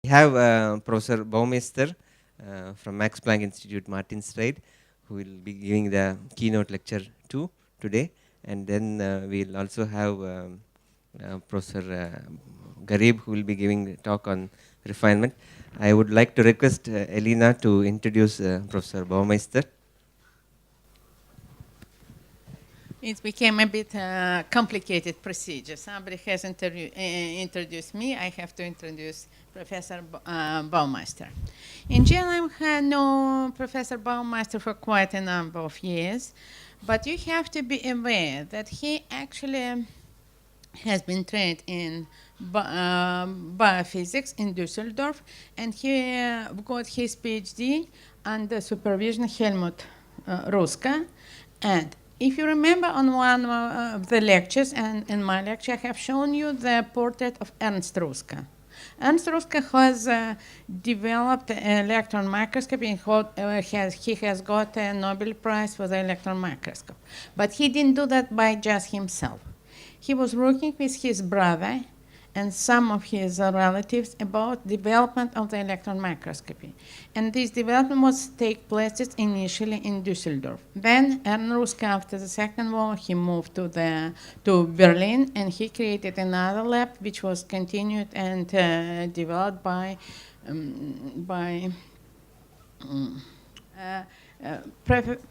We have Professor Baumeister from Max Planck Institute, Martinstrade, who will be giving the keynote lecture 2 today. And then we'll also have Professor Garib, who will be giving the talk on refinement. I would like to request Elena to introduce Professor Baumeister. It became a bit complicated procedure. Somebody has introduced me. I have to introduce Professor Baumeister. In general, I know Professor Baumeister for quite a number of years, but you have to be aware that he actually has been trained in biophysics in Düsseldorf, and he got his PhD under supervision Helmut Ruska. And if you remember on one of the lectures, and in my lecture, I have shown you the portrait of Ernst Ruska. Ernst Ruska has developed an electron microscope. He has got a Nobel Prize for the electron microscope. But he didn't do that by just himself. He was working with his brother and some of his relatives about development of the electron microscopy. And this development was take place initially in Düsseldorf. Then Ernst Ruska, after the Second War, he moved to Berlin, and he created another lab which was continued and developed by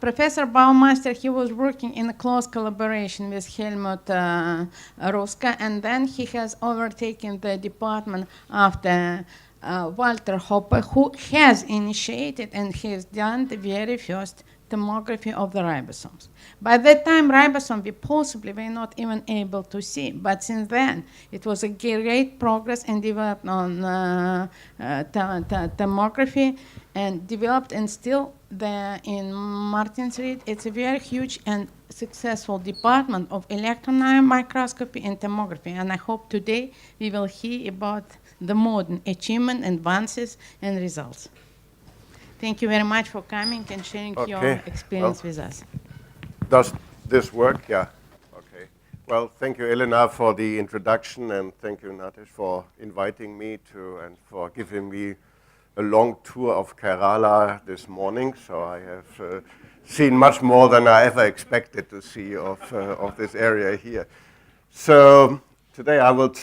Professor Baumeister. He was working in a close collaboration with Helmut Ruska, and then he has overtaken the department after Walter Hoppe, who has initiated and has done the very first tomography of the ribosomes. By that time, ribosomes we possibly were not even able to see, but since then, it was a great progress in development on tomography, and developed, and still in Martinsried, it's a very huge and successful department of electron microscopy and tomography. And I hope today we will hear about the modern achievement, advances, and results. Thank you very much for coming and sharing your experience with us. Does this work? Yeah. Okay. Well, thank you, Elena, for the introduction, and thank you, Natish, for inviting me to and for giving me a long tour of Kerala this morning. So I have seen much more than I ever expected to see of this area here. So today I will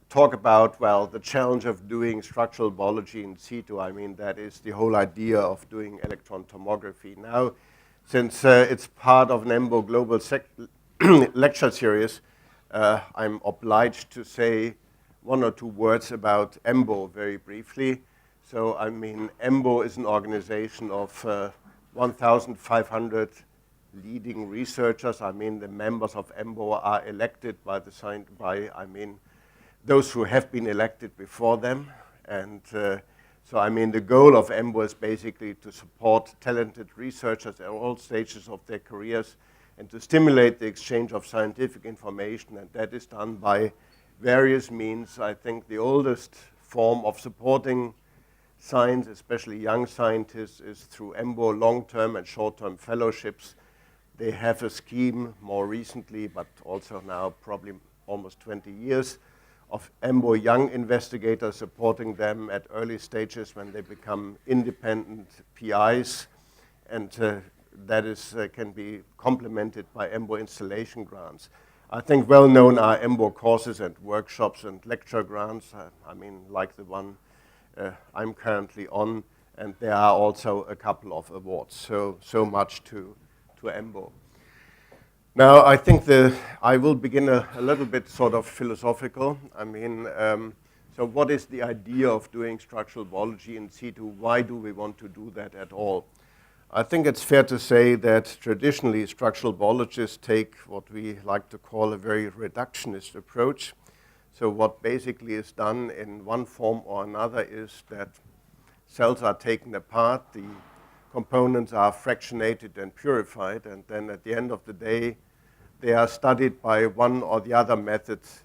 talk about, well, the challenge of doing structural biology in situ. I mean, that is the whole idea of doing electron tomography. Now, since it's part of an EMBO global lecture series, I'm obliged to say one or two words about EMBO very briefly. So, I mean, EMBO is an organization of 1,500 leading researchers. I mean, the members of EMBO are elected by those who have been elected before them. And so, I mean, the goal of EMBO is basically to support talented researchers at all stages of their careers and to stimulate the exchange of scientific information. And that is done by various means. I think the oldest form of supporting science, especially young scientists, is through EMBO long-term and short-term fellowships. They have a scheme more recently, but also now probably almost 20 years, of EMBO young investigators supporting them at early stages when they become independent PIs, and that is can be complemented by EMBO installation grants. I think well-known are EMBO courses and workshops and lecture grants, I mean, like the one I'm currently on, and there are also a couple of awards. So much to EMBO. Now, I think I will begin a little bit sort of philosophical. I mean, so what is the idea of doing structural biology in situ? Why do we want to do that at all? I think it's fair to say that traditionally structural biologists take what we like to call a very reductionist approach. So what basically is done in one form or another is that cells are taken apart, the components are fractionated and purified, and then at the end of the day, they are studied by one or the other methods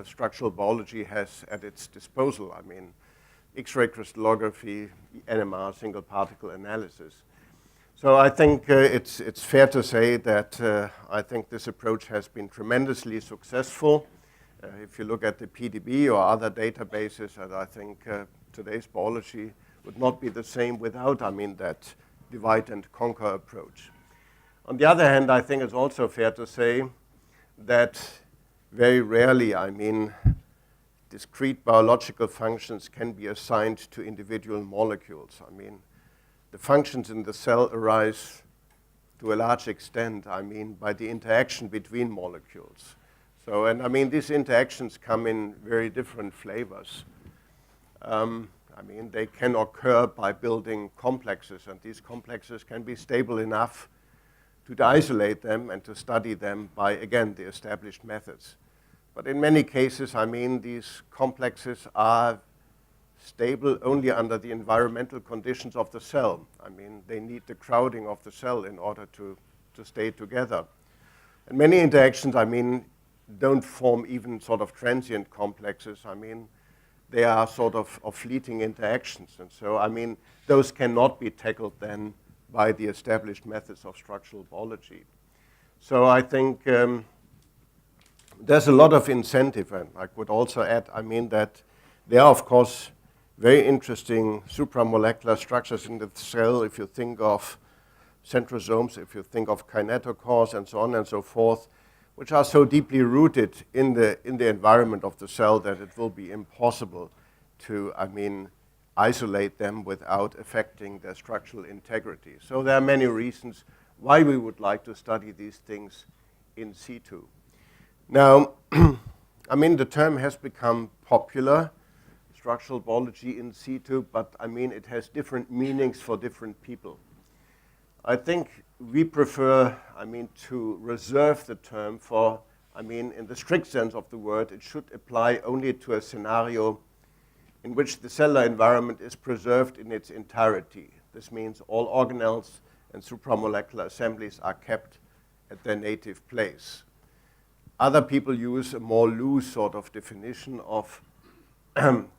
structural biology has at its disposal. I mean, X-ray crystallography, NMR, single particle analysis. So I think it's fair to say that I think this approach has been tremendously successful. If you look at the PDB or other databases, and I think today's biology would not be the same without, that divide and conquer approach. On the other hand, I think it's also fair to say that very rarely, discrete biological functions can be assigned to individual molecules. The functions in the cell arise to a large extent, by the interaction between molecules. So, and these interactions come in very different flavors. They can occur by building complexes, and these complexes can be stable enough to isolate them and to study them by, again, the established methods. But in many cases, these complexes are stable only under the environmental conditions of the cell. They need the crowding of the cell in order to stay together. And many interactions, don't form even sort of transient complexes. They are sort of fleeting interactions. And so, those cannot be tackled then by the established methods of structural biology. So I think there's a lot of incentive, and I would also add, that there are, of course, very interesting supramolecular structures in the cell if you think of centrosomes, if you think of kinetochores, and so on and so forth, which are so deeply rooted in the environment of the cell that it will be impossible to, isolate them without affecting their structural integrity. So there are many reasons why we would like to study these things in situ. Now, the term has become popular, structural biology in situ, but it has different meanings for different people. I think we prefer, to reserve the term for, in the strict sense of the word, it should apply only to a scenario in which the cellular environment is preserved in its entirety. This means all organelles and supramolecular assemblies are kept at their native place. Other people use a more loose sort of definition of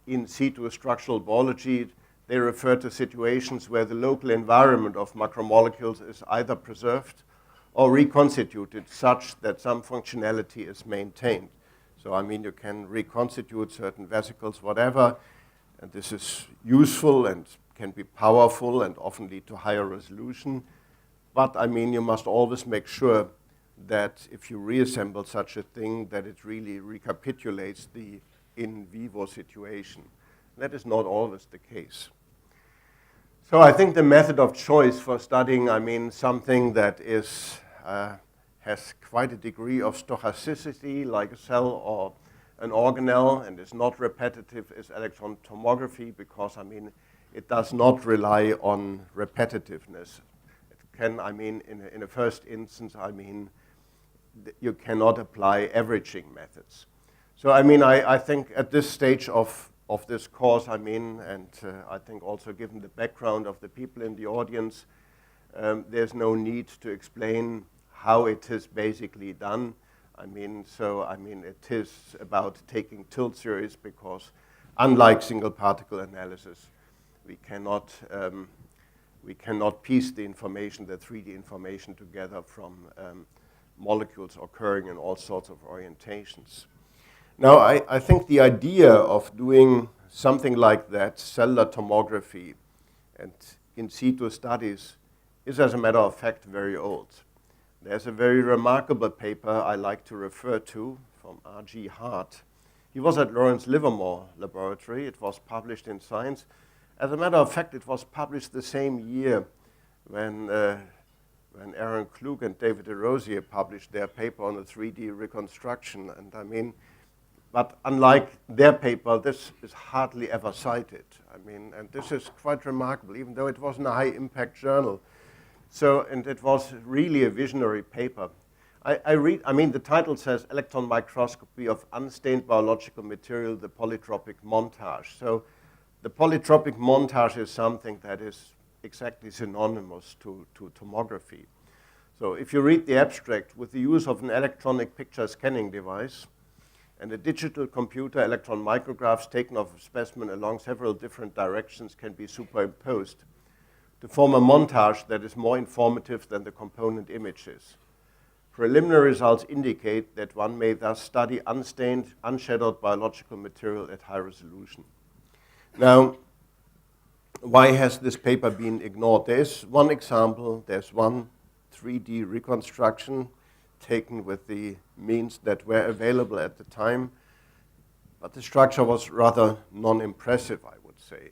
in situ structural biology. They refer to situations where the local environment of macromolecules is either preserved or reconstituted such that some functionality is maintained. So, you can reconstitute certain vesicles, whatever, and this is useful and can be powerful and often lead to higher resolution. But, you must always make sure that if you reassemble such a thing, that it really recapitulates the in vivo situation. That is not always the case. So I think the method of choice for studying, something that is has quite a degree of stochasticity, like a cell or an organelle, and is not repetitive, is electron tomography, because it does not rely on repetitiveness. It can, in a first instance, you cannot apply averaging methods. So I think at this stage of this course, and I think also given the background of the people in the audience, there's no need to explain how it is basically done. It is about taking tilt series, because unlike single particle analysis, we cannot piece the information, the 3D information together from molecules occurring in all sorts of orientations. Now, I think the idea of doing something like that, cellular tomography and in situ studies, is, as a matter of fact, very old. There's a very remarkable paper I like to refer to from R.G. Hart. He was at Lawrence Livermore Laboratory. It was published in Science. As a matter of fact, it was published the same year when Aaron Klug and David Erosier published their paper on the 3D reconstruction. And but unlike their paper, this is hardly ever cited. And this is quite remarkable, even though it wasn't a high-impact journal. So, and it was really a visionary paper. The title says Electron Microscopy of Unstained Biological Material, the Polytropic Montage. So the polytropic montage is something that is exactly synonymous to tomography. So if you read the abstract, with the use of an electronic picture scanning device and a digital computer, electron micrographs taken of a specimen along several different directions can be superimposed to form a montage that is more informative than the component images. Preliminary results indicate that one may thus study unstained, unshadowed biological material at high resolution. Now, why has this paper been ignored? There's one example, there's one 3D reconstruction taken with the means that were available at the time, but the structure was rather non-impressive, I would say.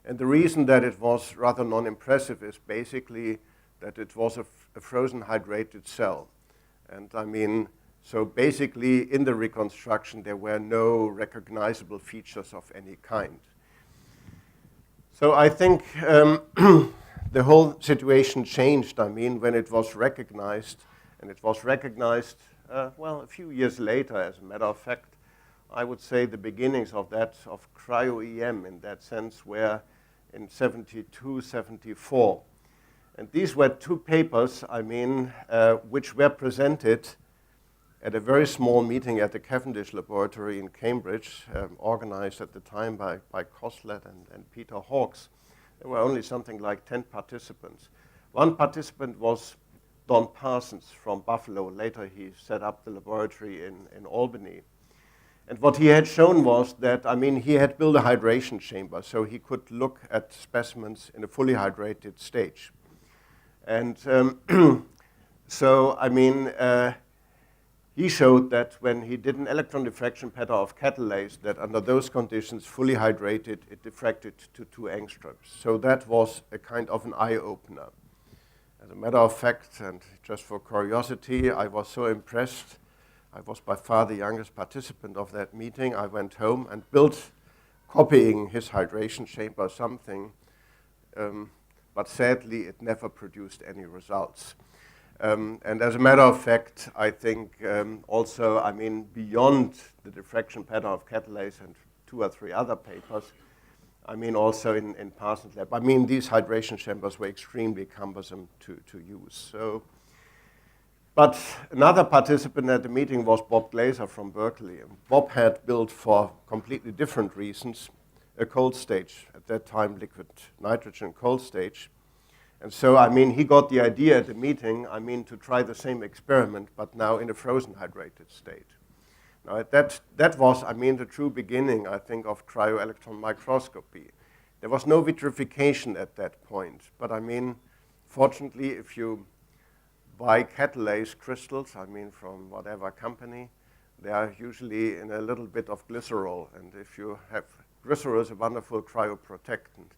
And the reason that it was rather non-impressive is basically that it was a frozen hydrated cell. And I mean, so basically in the reconstruction there were no recognizable features of any kind. So I think the whole situation changed, I mean, when it was recognized, and it was recognized, well, a few years later, as a matter of fact. I would say the beginnings of that, of cryo-EM in that sense, were in 72, 74. And these were two papers, I mean, which were presented at a very small meeting at the Cavendish Laboratory in Cambridge, organized at the time by Coslet and Peter Hawkes. There were only something like 10 participants. One participant was Don Parsons from Buffalo. Later he set up the laboratory in Albany. And what he had shown was that, I mean, he had built a hydration chamber, so he could look at specimens in a fully hydrated stage. And so, I mean, he showed that when he did an electron diffraction pattern of catalase, that under those conditions, fully hydrated, it diffracted to 2 angstroms. So that was a kind of an eye-opener. As a matter of fact, and just for curiosity, I was so impressed. I was by far the youngest participant of that meeting. I went home and built, copying his hydration chamber, something, but sadly it never produced any results. And as a matter of fact, I think also, I mean, beyond the diffraction pattern of catalase and 2 or 3 other papers, I mean also in Parsons' lab, I mean these hydration chambers were extremely cumbersome to use. So. But another participant at the meeting was Bob Glaser from Berkeley. And Bob had built, for completely different reasons, a cold stage, at that time liquid nitrogen cold stage. And so, I mean, he got the idea at the meeting, I mean, to try the same experiment, but now in a frozen hydrated state. Now, that was, I mean, the true beginning, I think, of cryo-electron microscopy. There was no vitrification at that point. But, I mean, fortunately, if you buy catalase crystals, I mean, from whatever company, they are usually in a little bit of glycerol. And if you have, glycerol is a wonderful cryoprotectant.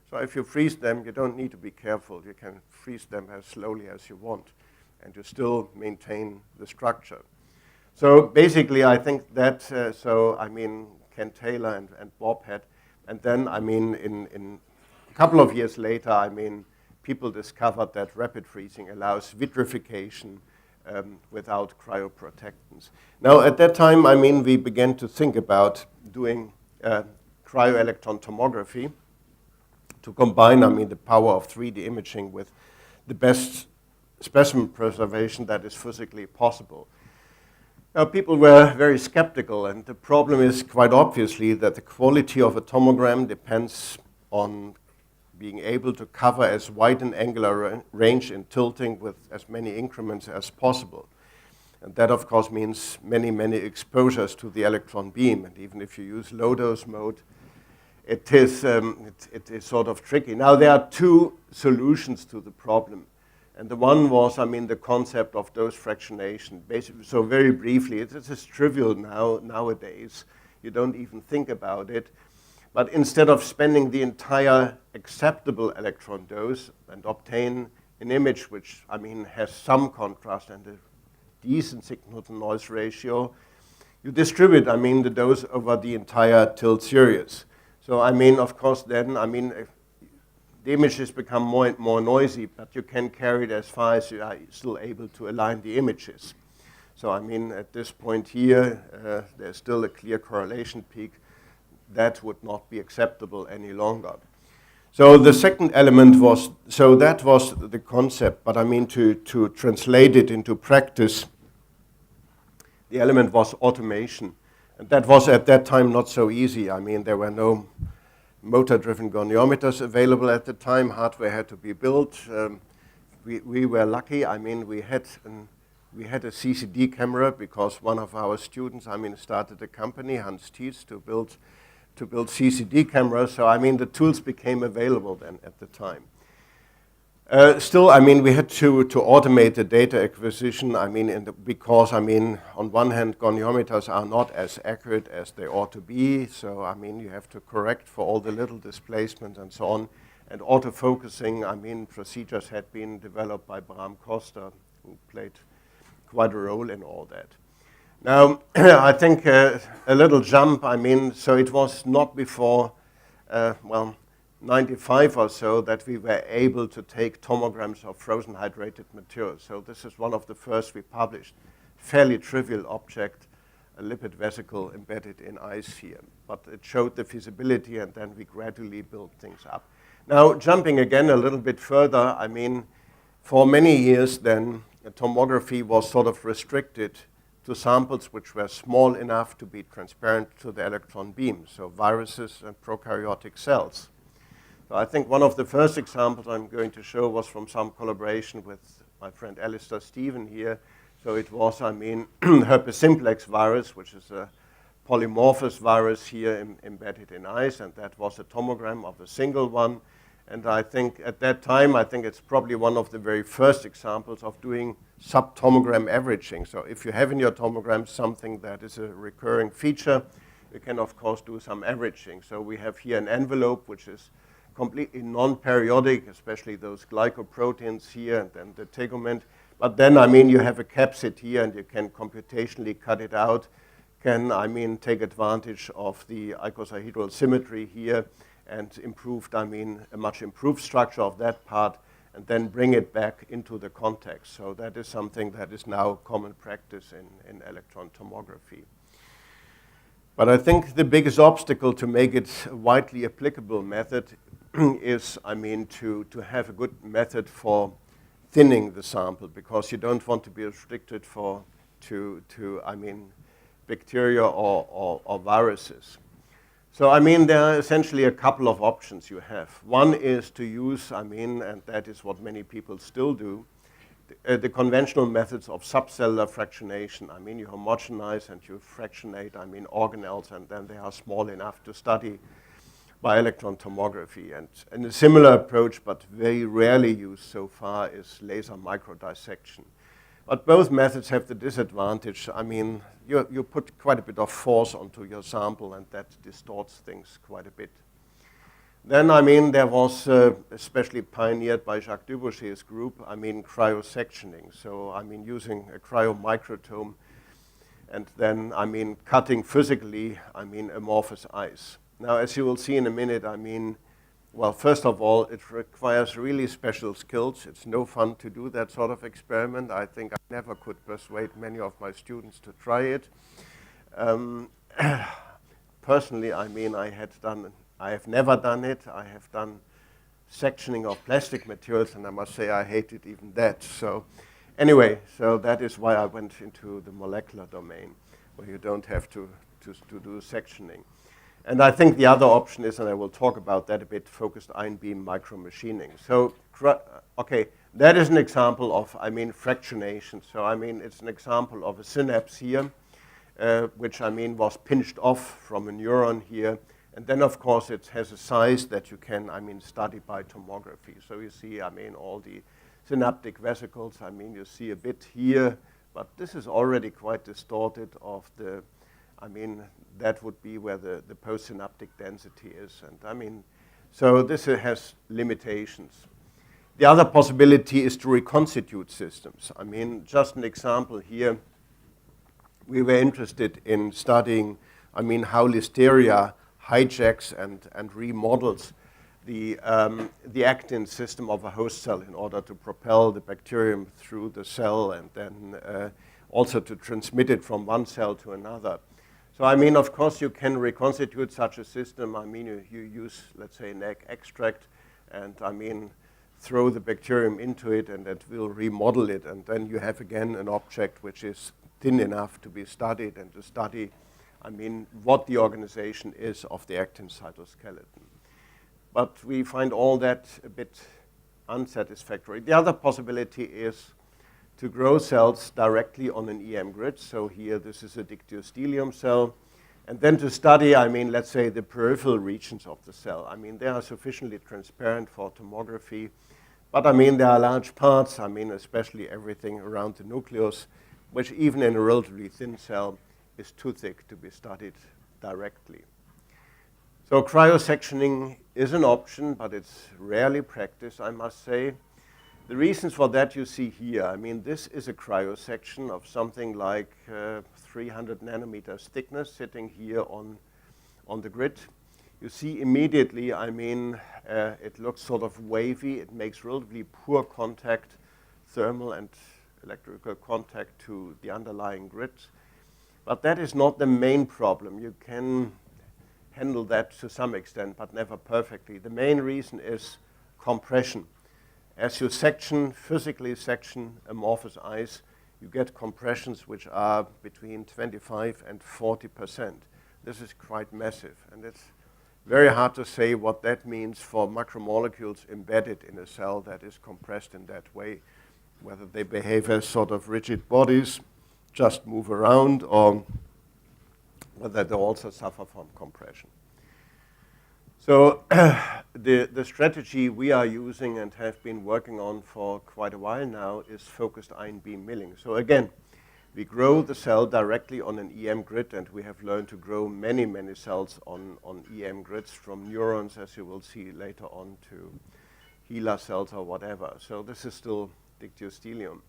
So if you freeze them, you don't need to be careful. You can freeze them as slowly as you want, and you still maintain the structure. So basically, I think that, so I mean, Ken Taylor and Bob had, and then, I mean, in a couple of years later, I mean, people discovered that rapid freezing allows vitrification without cryoprotectants. Now, at that time, I mean, we began to think about doing cryo-electron tomography to combine, I mean, the power of 3D imaging with the best specimen preservation that is physically possible. Now, people were very skeptical, and the problem is quite obviously that the quality of a tomogram depends on being able to cover as wide an angular range in tilting with as many increments as possible. And that, of course, means many, many exposures to the electron beam. And even if you use low-dose mode, it is sort of tricky. Now, there are 2 solutions to the problem. And the one was, I mean, the concept of dose fractionation. Basically, so very briefly, it is trivial nowadays. You don't even think about it. But instead of spending the entire acceptable electron dose and obtain an image which, I mean, has some contrast and a decent signal-to-noise ratio, you distribute, I mean, the dose over the entire tilt series. So, I mean, of course, then, I mean, the images become more and more noisy, but you can carry it as far as you are still able to align the images. So, I mean, at this point here, there's still a clear correlation peak. That would not be acceptable any longer. So the second element was, so that was the concept, but I mean to translate it into practice, the element was automation. And that was at that time not so easy. I mean, there were no motor-driven goniometers available at the time. Hardware had to be built. We were lucky. I mean, we had a CCD camera because one of our students, I mean, started a company, Hans Thies, to build to build CCD cameras. So, I mean, the tools became available then at the time. Still, I mean, we had to automate the data acquisition, I mean, because, I mean, on one hand, goniometers are not as accurate as they ought to be. So, I mean, you have to correct for all the little displacements and so on. And autofocusing, I mean, procedures had been developed by Bram Costa, who played quite a role in all that. Now, I think a little jump, I mean, so it was not before, well, 95 or so that we were able to take tomograms of frozen hydrated material. So this is one of the first we published. Fairly trivial object, a lipid vesicle embedded in ice here. But it showed the feasibility, and then we gradually built things up. Now, jumping again a little bit further, I mean, for many years then, tomography was sort of restricted to samples which were small enough to be transparent to the electron beam, so viruses and prokaryotic cells. So I think one of the first examples I'm going to show was from some collaboration with my friend Alistair Stephen here. So it was, I mean, herpes simplex virus, which is a polymorphous virus here embedded in ice, and that was a tomogram of a single one. And I think at that time, I think it's probably one of the very first examples of doing sub-tomogram averaging. So if you have in your tomogram something that is a recurring feature, you can, of course, do some averaging. So we have here an envelope which is completely non-periodic, especially those glycoproteins here and then the tegument. But then, I mean, you have a capsid here and you can computationally cut it out, can, I mean, take advantage of the icosahedral symmetry here and improved, I mean, a much improved structure of that part and then bring it back into the context. So that is something that is now common practice in electron tomography. But I think the biggest obstacle to make it a widely applicable method is, I mean, to have a good method for thinning the sample, because you don't want to be restricted to I mean, bacteria or viruses. So, I mean, there are essentially a couple of options you have. One is to use, I mean, and that is what many people still do, the conventional methods of subcellular fractionation. I mean, you homogenize and you fractionate, I mean, organelles, and then they are small enough to study by electron tomography. And a similar approach, but very rarely used so far, is laser microdissection. But both methods have the disadvantage. I mean, you put quite a bit of force onto your sample, and that distorts things quite a bit. Then, I mean, there was, especially pioneered by Jacques Dubochet's group, I mean, cryosectioning. So, I mean, using a cryomicrotome and then, I mean, cutting physically, I mean, amorphous ice. Now, as you will see in a minute, I mean, well, first of all, it requires really special skills. It's no fun to do that sort of experiment. I think I never could persuade many of my students to try it. Personally, I mean, I have never done it. I have done sectioning of plastic materials, and I must say I hated even that. So anyway, so that is why I went into the molecular domain, where you don't have to do sectioning. And I think the other option is, and I will talk about that a bit, focused ion beam micromachining. So, okay, that is an example of, I mean, fractionation. So, I mean, it's an example of a synapse here, which, I mean, was pinched off from a neuron here. And then, of course, it has a size that you can, I mean, study by tomography. So you see, I mean, all the synaptic vesicles. I mean, you see a bit here, but this is already quite distorted of the, I mean, that would be where the postsynaptic density is. And I mean, so this has limitations. The other possibility is to reconstitute systems. I mean, just an example here, we were interested in studying, I mean, how Listeria hijacks and remodels the actin system of a host cell in order to propel the bacterium through the cell and then also to transmit it from one cell to another. So, I mean, of course, you can reconstitute such a system. I mean, you use, let's say, an egg extract, and, I mean, throw the bacterium into it, and it will remodel it. And then you have, again, an object which is thin enough to be studied and to study, I mean, what the organization is of the actin cytoskeleton. But we find all that a bit unsatisfactory. The other possibility is to grow cells directly on an EM grid. So here, this is a dictyostelium cell. And then to study, I mean, let's say the peripheral regions of the cell. I mean, they are sufficiently transparent for tomography. But I mean, there are large parts, I mean, especially everything around the nucleus, which even in a relatively thin cell is too thick to be studied directly. So cryosectioning is an option, but it's rarely practiced, I must say. The reasons for that you see here. I mean, this is a cryosection of something like 300 nanometers thickness sitting here on the grid. You see immediately, I mean, it looks sort of wavy. It makes relatively poor contact, thermal and electrical contact to the underlying grid. But that is not the main problem. You can handle that to some extent, but never perfectly. The main reason is compression. As you physically section amorphous ice, you get compressions which are between 25 and 40%. This is quite massive, and it's very hard to say what that means for macromolecules embedded in a cell that is compressed in that way, whether they behave as sort of rigid bodies, just move around, or whether they also suffer from compression. So the strategy we are using and have been working on for quite a while now is focused ion beam milling. So again, we grow the cell directly on an EM grid, and we have learned to grow many, many cells on EM grids, from neurons, as you will see later on, to HeLa cells or whatever. So this is still dictyostelium.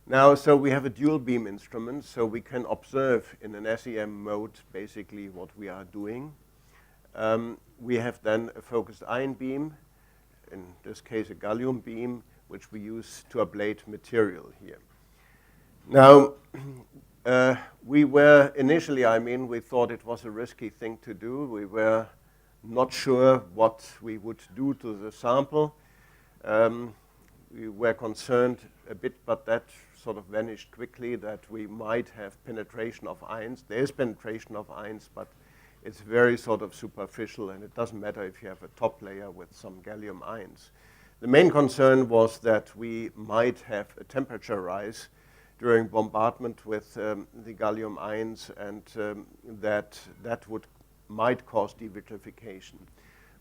Now, so we have a dual beam instrument, so we can observe in an SEM mode basically what we are doing. We have then a focused ion beam, in this case a gallium beam, which we use to ablate material here. Now, we were initially, I mean, we thought it was a risky thing to do. We were not sure what we would do to the sample. We were concerned a bit, but that sort of vanished quickly, that we might have penetration of ions. There is penetration of ions, but it's very sort of superficial, and it doesn't matter if you have a top layer with some gallium ions. The main concern was that we might have a temperature rise during bombardment with the gallium ions, and that might cause devitrification.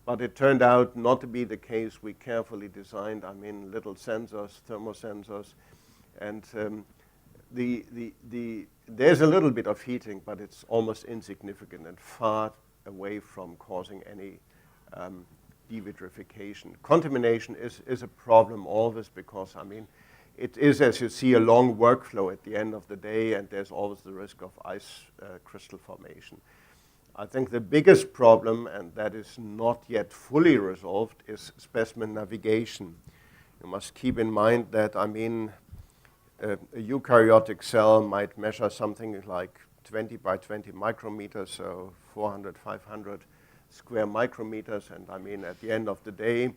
But it turned out not to be the case. We carefully designed, I mean, little sensors, thermosensors, and there's a little bit of heating, but it's almost insignificant and far away from causing any devitrification. Contamination is a problem always, because, I mean, it is, as you see, a long workflow at the end of the day, and there's always the risk of ice crystal formation. I think the biggest problem, and that is not yet fully resolved, is specimen navigation. You must keep in mind that, I mean, a eukaryotic cell might measure something like 20 by 20 micrometers, so 400, 500 square micrometers. And I mean, at the end of the day,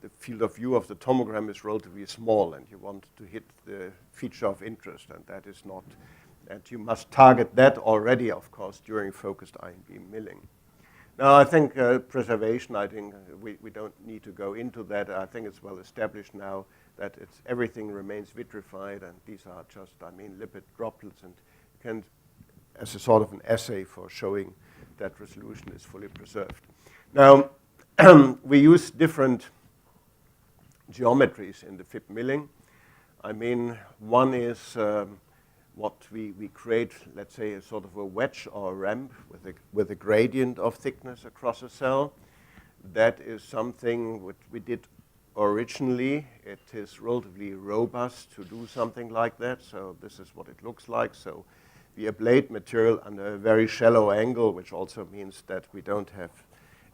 the field of view of the tomogram is relatively small, and you want to hit the feature of interest, and that is not, and you must target that already, of course, during focused ion beam milling. Now, I think preservation, I think we don't need to go into that. I think it's well established now that everything remains vitrified, and these are just, I mean, lipid droplets, and you can, as a sort of an assay for showing that resolution is fully preserved. Now, we use different geometries in the FIP milling. I mean, one is what we create, let's say, a sort of a wedge or a ramp with a gradient of thickness across a cell. That is something which we did originally. It is relatively robust to do something like that, so this is what it looks like. So we ablate material under a very shallow angle, which also means that we don't have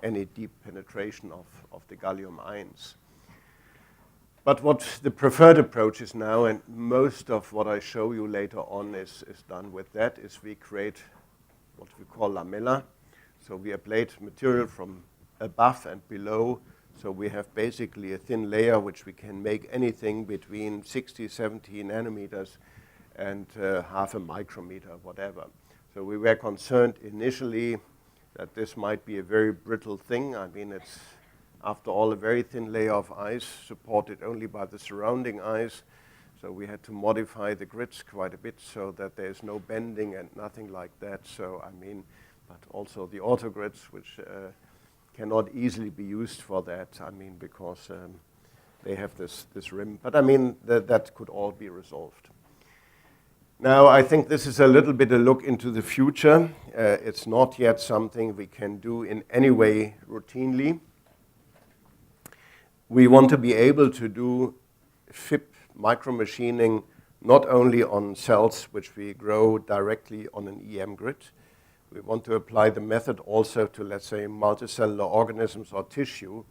any deep penetration of the gallium ions. But what the preferred approach is now, and most of what I show you later on is done with that, is we create what we call lamella. So we ablate material from above and below. So we have basically a thin layer which we can make anything between 60, 70 nanometers and half a micrometer, whatever. So we were concerned initially that this might be a very brittle thing. I mean, it's, after all, a very thin layer of ice supported only by the surrounding ice. So we had to modify the grids quite a bit so that there's no bending and nothing like that. So, I mean, but also the autogrids, which cannot easily be used for that, I mean, because they have this rim. But I mean, that could all be resolved. Now, I think this is a little bit a look into the future. It's not yet something we can do in any way routinely. We want to be able to do FIP micromachining not only on cells which we grow directly on an EM grid. We want to apply the method also to, let's say, multicellular organisms or tissue.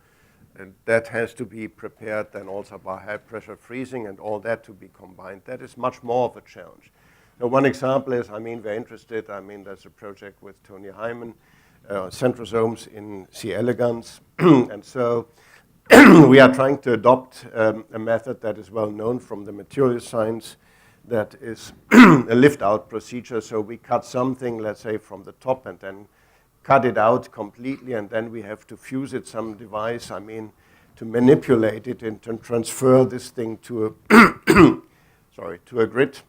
And that has to be prepared then also by high pressure freezing and all that to be combined. That is much more of a challenge. Now, one example is, I mean, we're interested, I mean, there's a project with Tony Hyman, centrosomes in C. elegans. And so we are trying to adopt a method that is well known from the material science that is a lift-out procedure. So we cut something, let's say, from the top and then cut it out completely, and then we have to fuse it some device, I mean, to manipulate it and to transfer this thing to a, to a grid.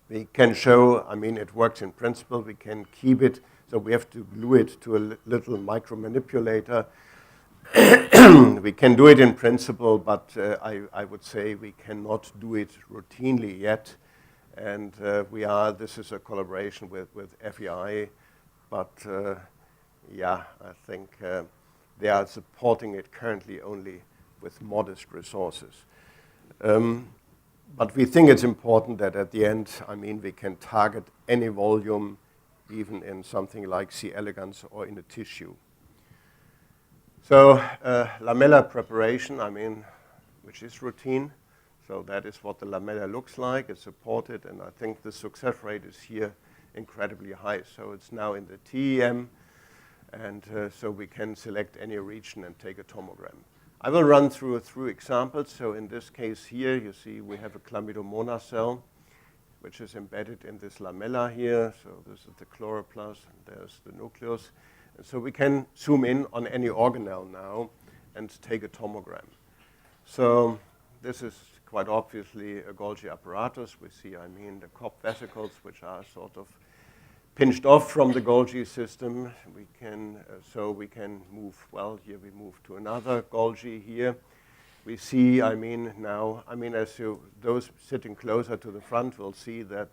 We can show, I mean, it works in principle. We can keep it, so we have to glue it to a little micro manipulator. We can do it in principle, but I would say we cannot do it routinely yet. And this is a collaboration with FEI, but yeah, I think they are supporting it currently only with modest resources. But we think it's important that at the end, I mean, we can target any volume, even in something like C. elegans or in a tissue. So lamella preparation, I mean, which is routine. So that is what the lamella looks like. It's supported, and I think the success rate is here incredibly high. So it's now in the TEM, and so we can select any region and take a tomogram. I will run through examples. So in this case here, you see we have a chlamydomonas cell, which is embedded in this lamella here. So this is the chloroplast, and there's the nucleus. And so we can zoom in on any organelle now and take a tomogram. So this is quite obviously a Golgi apparatus. We see, I mean, the COP vesicles, which are sort of pinched off from the Golgi system. We can, so we can move, well, here we move to another Golgi here. We see, I mean, now, I mean, those sitting closer to the front will see that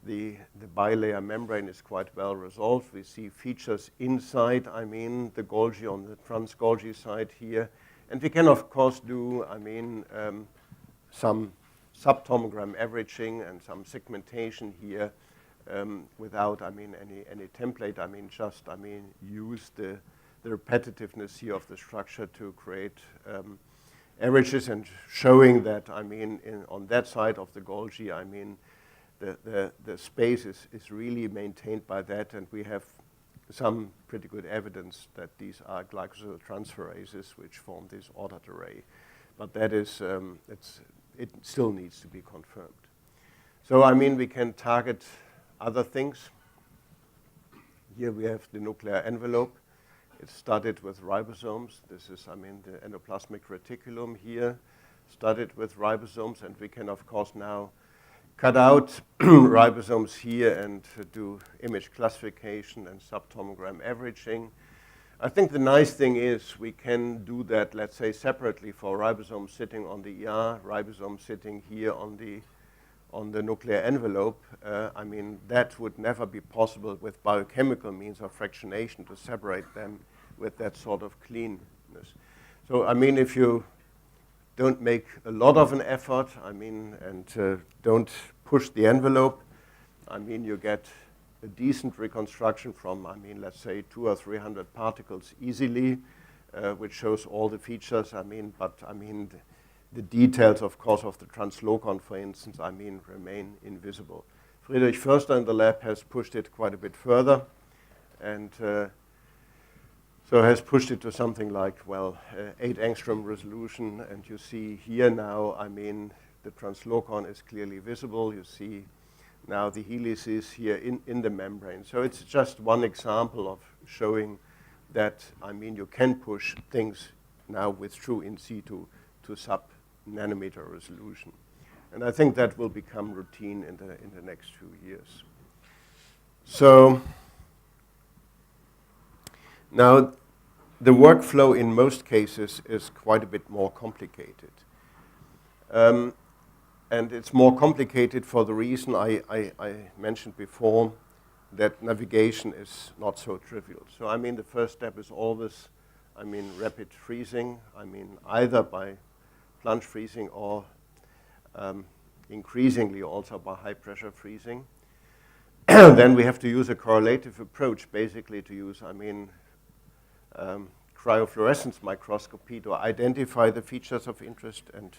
the bilayer membrane is quite well resolved. We see features inside, I mean, the Golgi on the trans-Golgi side here. And we can, of course, do, I mean, some subtomogram averaging and some segmentation here without, I mean, any template. I mean, just, I mean, use the repetitiveness here of the structure to create averages and showing that, I mean, on that side of the Golgi, I mean, the space is really maintained by that, and we have some pretty good evidence that these are glycosyltransferases which form this ordered array. But that is, it still needs to be confirmed. So, I mean, we can target other things. Here we have the nuclear envelope. It started with ribosomes. This is, I mean, the endoplasmic reticulum here, started with ribosomes, and we can, of course, now cut out ribosomes here and do image classification and subtomogram averaging. I think the nice thing is we can do that, let's say, separately for ribosomes sitting on the ER, ribosomes sitting here on the nuclear envelope. I mean, that would never be possible with biochemical means of fractionation to separate them with that sort of cleanness. So, I mean, if you don't make a lot of an effort, I mean, and don't push the envelope, I mean, you get a decent reconstruction from, I mean, let's say 200 or 300 particles easily, which shows all the features. I mean, but I mean, the details, of course, of the translocon, for instance, I mean, remain invisible. Friedrich Förster in the lab has pushed it quite a bit further, and so has pushed it to something like, well, 8 angstrom resolution. And you see here now, I mean, the translocon is clearly visible. You see now the helices here in the membrane. So it's just one example of showing that, I mean, you can push things now with true in situ to sub-nanometer resolution. And I think that will become routine in the next few years. So Now, the workflow in most cases is quite a bit more complicated. And it's more complicated for the reason I mentioned before, that navigation is not so trivial. So I mean, the first step is always, I mean, rapid freezing. I mean, either by plunge freezing or increasingly also by high pressure freezing. Then we have to use a correlative approach, basically to use, I mean, cryofluorescence microscopy to identify the features of interest and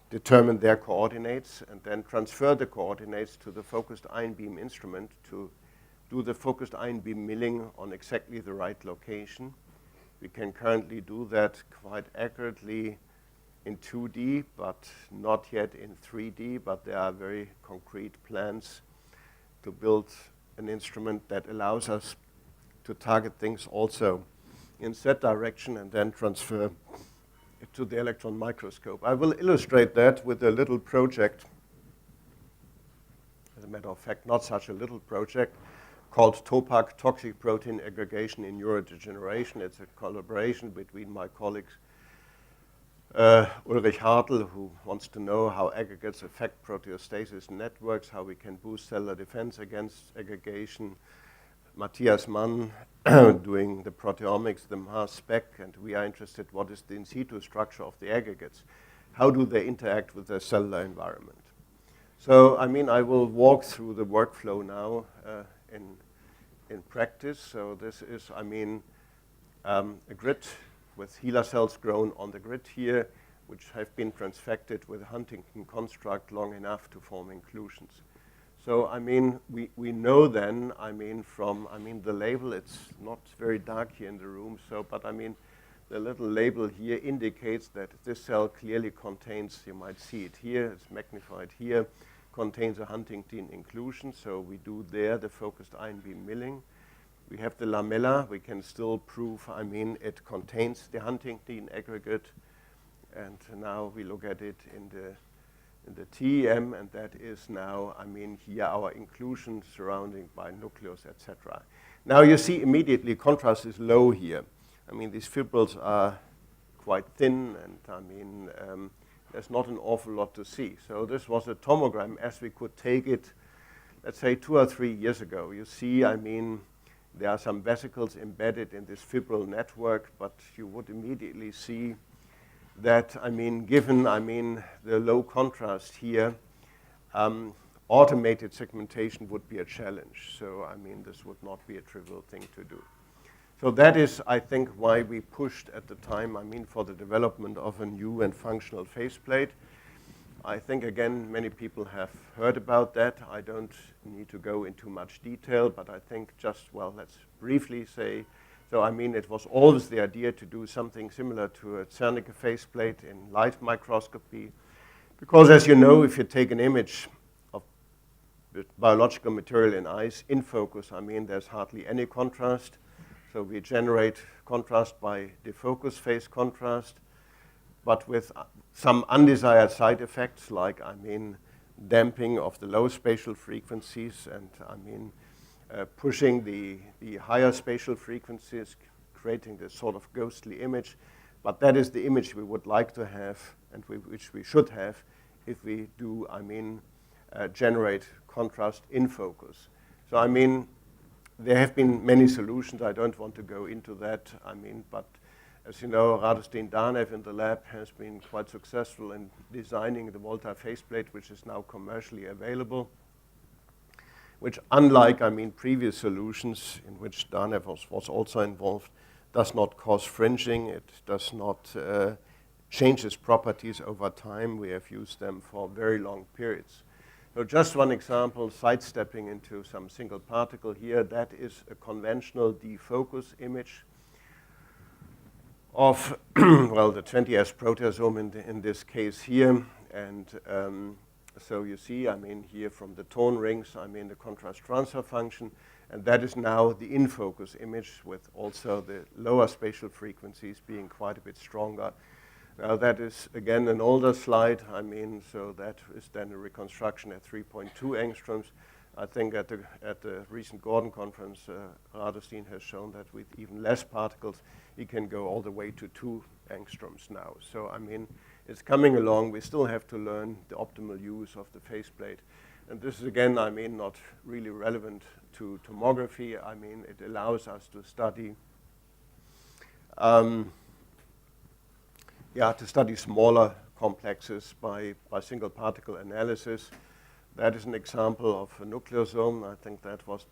determine their coordinates, and then transfer the coordinates to the focused ion beam instrument to do the focused ion beam milling on exactly the right location. We can currently do that quite accurately in 2D, but not yet in 3D, but there are very concrete plans to build an instrument that allows us to target things also in that direction and then transfer it to the electron microscope. I will illustrate that with a little project, as a matter of fact, not such a little project, called TOPAC, Toxic Protein Aggregation in Neurodegeneration. It's a collaboration between my colleagues Ulrich Hartl, who wants to know how aggregates affect proteostasis networks, how we can boost cellular defense against aggregation. Matthias Mann doing the proteomics, the mass spec, and we are interested what is the in situ structure of the aggregates. How do they interact with the cellular environment? So, I mean, I will walk through the workflow now in practice. So this is, I mean, a grid with HeLa cells grown on the grid here, which have been transfected with a Huntington construct long enough to form inclusions. So, I mean, we know then, I mean, from, I mean, the label, it's not very dark here in the room, so, but I mean, the little label here indicates that this cell clearly contains, you might see it here, it's magnified here, contains a Huntington inclusion, so we do there the focused ion beam milling. We have the lamella, we can still prove, I mean, it contains the Huntington aggregate, and now we look at it in the TEM, and that is now, I mean, here our inclusion surrounding by nucleus, etc. Now you see immediately contrast is low here. I mean, these fibrils are quite thin, and I mean, there's not an awful lot to see. So this was a tomogram as we could take it, let's say 2 or 3 years ago. You see, I mean, there are some vesicles embedded in this fibril network, but you would immediately see that, I mean, given, I mean, the low contrast here, automated segmentation would be a challenge. So, I mean, this would not be a trivial thing to do. So that is, I think, why we pushed at the time, I mean, for the development of a new and functional faceplate. I think, again, many people have heard about that. I don't need to go into much detail, but I think just, well, let's briefly say, so I mean, it was always the idea to do something similar to a Zernike faceplate in light microscopy, because as you know, if you take an image of biological material in ice in focus, I mean, there's hardly any contrast. So we generate contrast by defocus phase contrast, but with some undesired side effects, like, I mean, damping of the low spatial frequencies, and, I mean, pushing the higher spatial frequencies, creating this sort of ghostly image. But that is the image we would like to have, and which we should have if we do, I mean, generate contrast in focus. So, I mean, there have been many solutions. I don't want to go into that. I mean, but as you know, Radostin Danev in the lab has been quite successful in designing the Volta faceplate, which is now commercially available, which, unlike, I mean, previous solutions in which Danev was also involved, does not cause fringing. It does not change its properties over time. We have used them for very long periods. So just one example, sidestepping into some single particle here, that is a conventional defocus image of, well, the 20S proteasome in this case here. And so you see, I mean, here from the tone rings, I mean, the contrast transfer function. And that is now the in-focus image with also the lower spatial frequencies being quite a bit stronger. Now that is, again, an older slide. I mean, so that is then a reconstruction at 3.2 angstroms. I think at the recent Gordon conference, Radoslin has shown that with even less particles, he can go all the way to 2 angstroms now. So, I mean, it's coming along. We still have to learn the optimal use of the faceplate. And this is, again, I mean, not really relevant to tomography. I mean, it allows us to study smaller complexes by single particle analysis. That is an example of a nucleosome. I think that was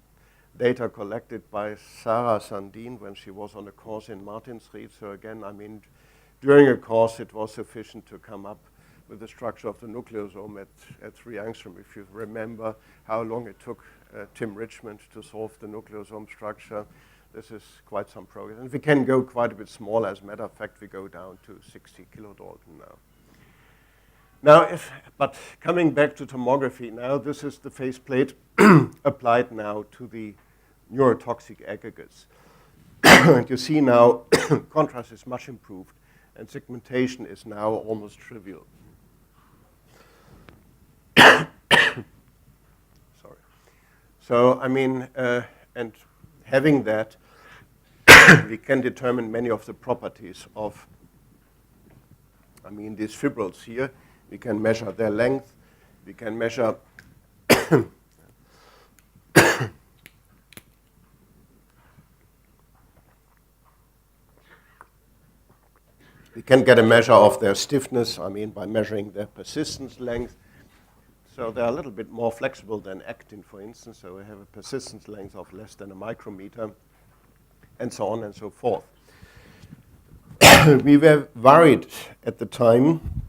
data collected by Sarah Sandin when she was on a course in Martinsried. So again, I mean, during a course, it was sufficient to come up with the structure of the nucleosome at 3 angstrom. If you remember how long it took Tim Richmond to solve the nucleosome structure, this is quite some progress. And we can go quite a bit smaller. As a matter of fact, we go down to 60 kilodalton now. But coming back to tomography, now this is the faceplate applied now to the neurotoxic aggregates. And you see now contrast is much improved and segmentation is now almost trivial. Sorry. So, I mean, and having that, we can determine many of the properties of, I mean, these fibrils here. We can measure their length. We can measure we can get a measure of their stiffness, I mean, by measuring their persistence length. So they're a little bit more flexible than actin, for instance. So we have a persistence length of less than a micrometer, and so on and so forth. We were worried at the time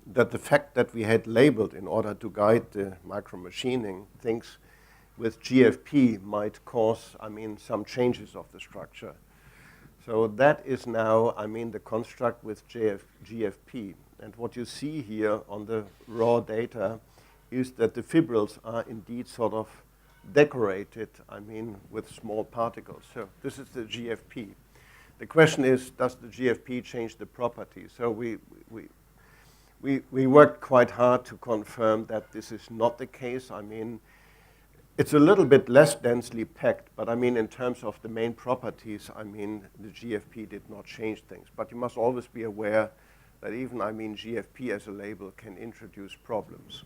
that the fact that we had labeled in order to guide the micromachining things with GFP might cause, I mean, some changes of the structure. So that is now, I mean, the construct with GFP. And what you see here on the raw data is that the fibrils are indeed sort of decorated, I mean, with small particles. So this is the GFP. The question is, does the GFP change the properties? So we worked quite hard to confirm that this is not the case. I mean, it's a little bit less densely packed, but I mean, in terms of the main properties, I mean, the GFP did not change things. But you must always be aware that even, I mean, GFP as a label can introduce problems.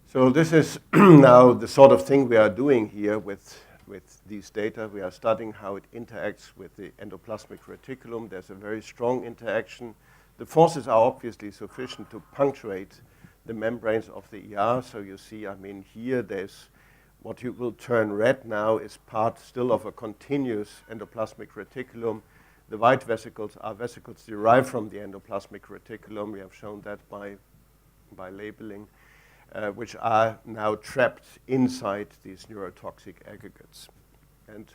So this is now the sort of thing we are doing here with these data. We are studying how it interacts with the endoplasmic reticulum. There's a very strong interaction. The forces are obviously sufficient to punctuate the membranes of the ER. So you see, I mean, here there's what you will turn red now is part still of a continuous endoplasmic reticulum. The white vesicles are vesicles derived from the endoplasmic reticulum. We have shown that by labeling, which are now trapped inside these neurotoxic aggregates. And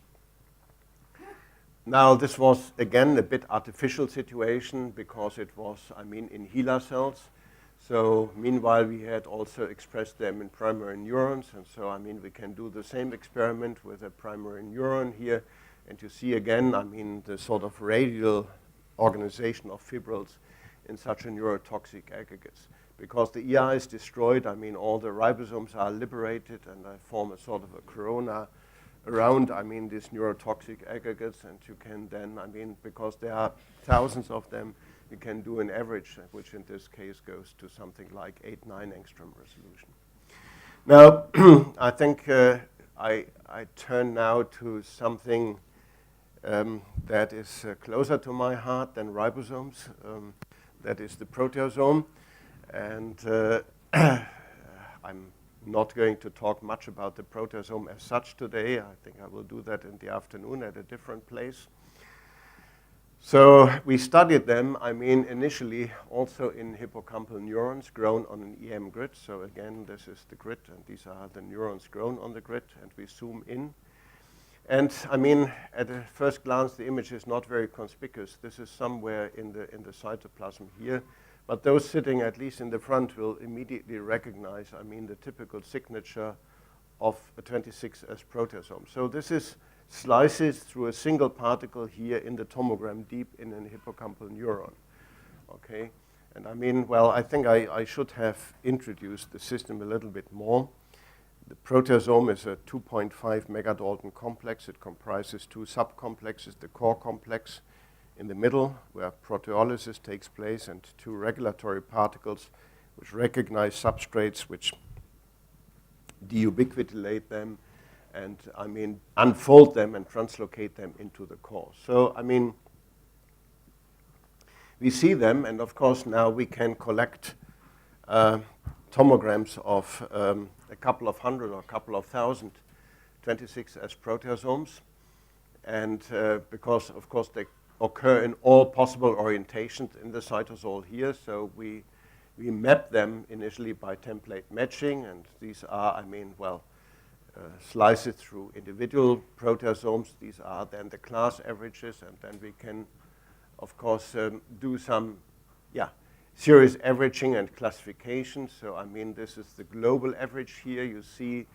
now this was, again, a bit artificial situation because it was, I mean, in HeLa cells. So meanwhile, we had also expressed them in primary neurons. And so, I mean, we can do the same experiment with a primary neuron here. And you see again, I mean, the sort of radial organization of fibrils in such a neurotoxic aggregates. Because the ER is destroyed, I mean, all the ribosomes are liberated and they form a sort of a corona around, I mean, these neurotoxic aggregates. And you can then, I mean, because there are thousands of them, you can do an average, which in this case goes to something like 8-9 angstrom resolution. Now, I think I turn now to something that is closer to my heart than ribosomes. That is the proteasome. And I'm not going to talk much about the proteasome as such today. I think I will do that in the afternoon at a different place. So we studied them, I mean, initially also in hippocampal neurons grown on an EM grid. So again, this is the grid, and these are the neurons grown on the grid, and we zoom in. And I mean, at a first glance, the image is not very conspicuous. This is somewhere in the cytoplasm here. But those sitting at least in the front will immediately recognize, I mean, the typical signature of a 26S proteasome. So this is slices through a single particle here in the tomogram deep in an hippocampal neuron. Okay, and I mean, well, I think I should have introduced the system a little bit more. The proteasome is a 2.5 megadalton complex. It comprises two subcomplexes, the core complex in the middle, where proteolysis takes place, and two regulatory particles which recognize substrates, which deubiquitinate them, and unfold them and translocate them into the core. So, we see them, and of course now we can collect tomograms of a couple of hundred or a couple of thousand 26S proteasomes, and because of course they occur in all possible orientations in the cytosol here, so we map them initially by template matching, and these are, slices through individual proteasomes. These are then the class averages, and then we can, of course, do some, series averaging and classification. So, this is the global average here. You see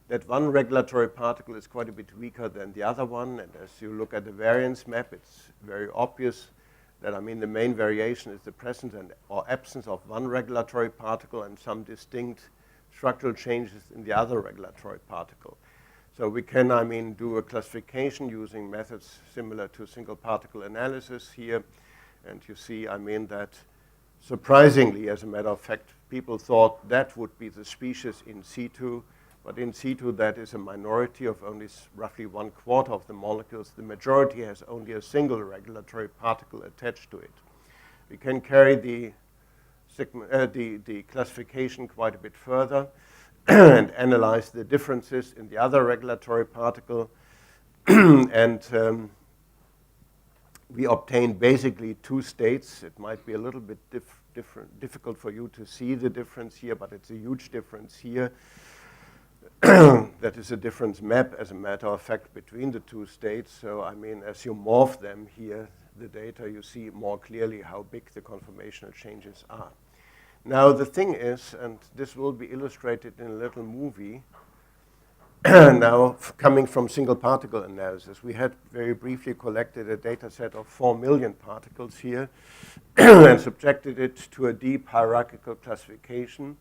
that one regulatory particle is quite a bit weaker than the other one, and as you look at the variance map, it's very obvious that, the main variation is the presence or absence of one regulatory particle and some distinct structural changes in the other regulatory particle. So we can, do a classification using methods similar to single particle analysis here, and you see, that surprisingly, as a matter of fact, people thought that would be the species in situ, but in situ that is a minority of only roughly 1/4 of the molecules. The majority has only a single regulatory particle attached to it. We can carry the classification quite a bit further and analyze the differences in the other regulatory particle, and we obtain basically two states. It might be a little bit difficult for you to see the difference here, but it's a huge difference here. That is a difference map, as a matter of fact, between the two states. So, as you morph them here, the data, you see more clearly how big the conformational changes are. Now, the thing is, and this will be illustrated in a little movie, now coming from single particle analysis, we had very briefly collected a data set of 4 million particles here and subjected it to a deep hierarchical classification.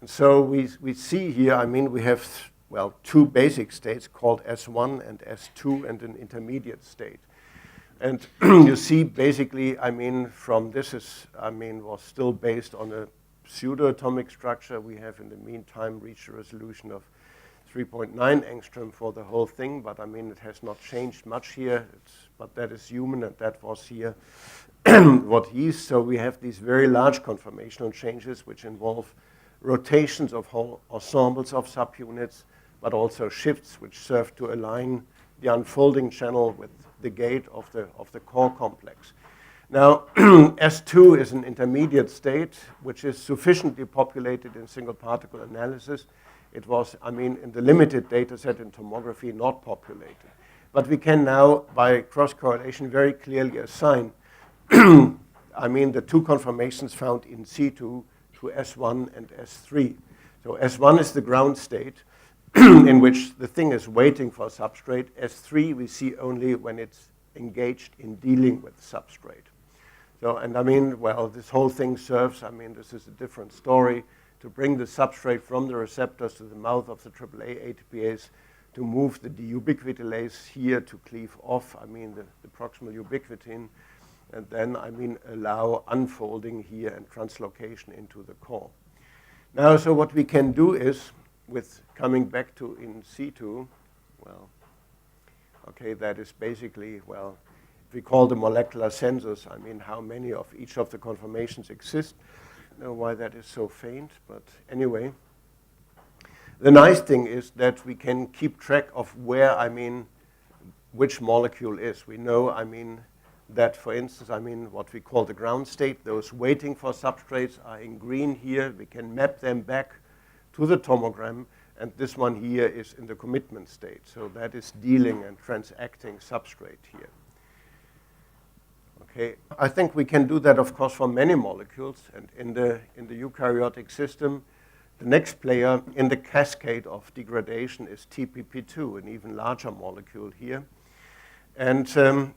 And so we see here, we have, two basic states called S1 and S2 and an intermediate state. And you see basically, from this is, was still based on a pseudo-atomic structure. We have in the meantime reached a resolution of 3.9 angstrom for the whole thing, but it has not changed much here. But that is human, and that was here what is. So we have these very large conformational changes which involve rotations of whole ensembles of subunits, but also shifts which serve to align the unfolding channel with the gate of the core complex. Now, S2 is an intermediate state which is sufficiently populated in single particle analysis. It was, in the limited data set in tomography, not populated. But we can now, by cross-correlation, very clearly assign, the two conformations found in situ to S1 and S3. So S1 is the ground state in which the thing is waiting for substrate. S3 we see only when it's engaged in dealing with substrate. So, and this whole thing serves, this is a different story, to bring the substrate from the receptors to the mouth of the AAA ATPase to move the deubiquitinase here to cleave off, the proximal ubiquitin, and then, allow unfolding here and translocation into the core. Now, so what we can do is, with coming back to in situ, that is basically, if we call the molecular census, how many of each of the conformations exist. I don't know why that is so faint, but anyway. The nice thing is that we can keep track of where, which molecule is. We know, that, for instance, what we call the ground state, those waiting for substrates are in green here. We can map them back to the tomogram, and this one here is in the commitment state. So that is dealing and transacting substrate here. Okay, I think we can do that, of course, for many molecules, and in the eukaryotic system, the next player in the cascade of degradation is TPP2, an even larger molecule here. And so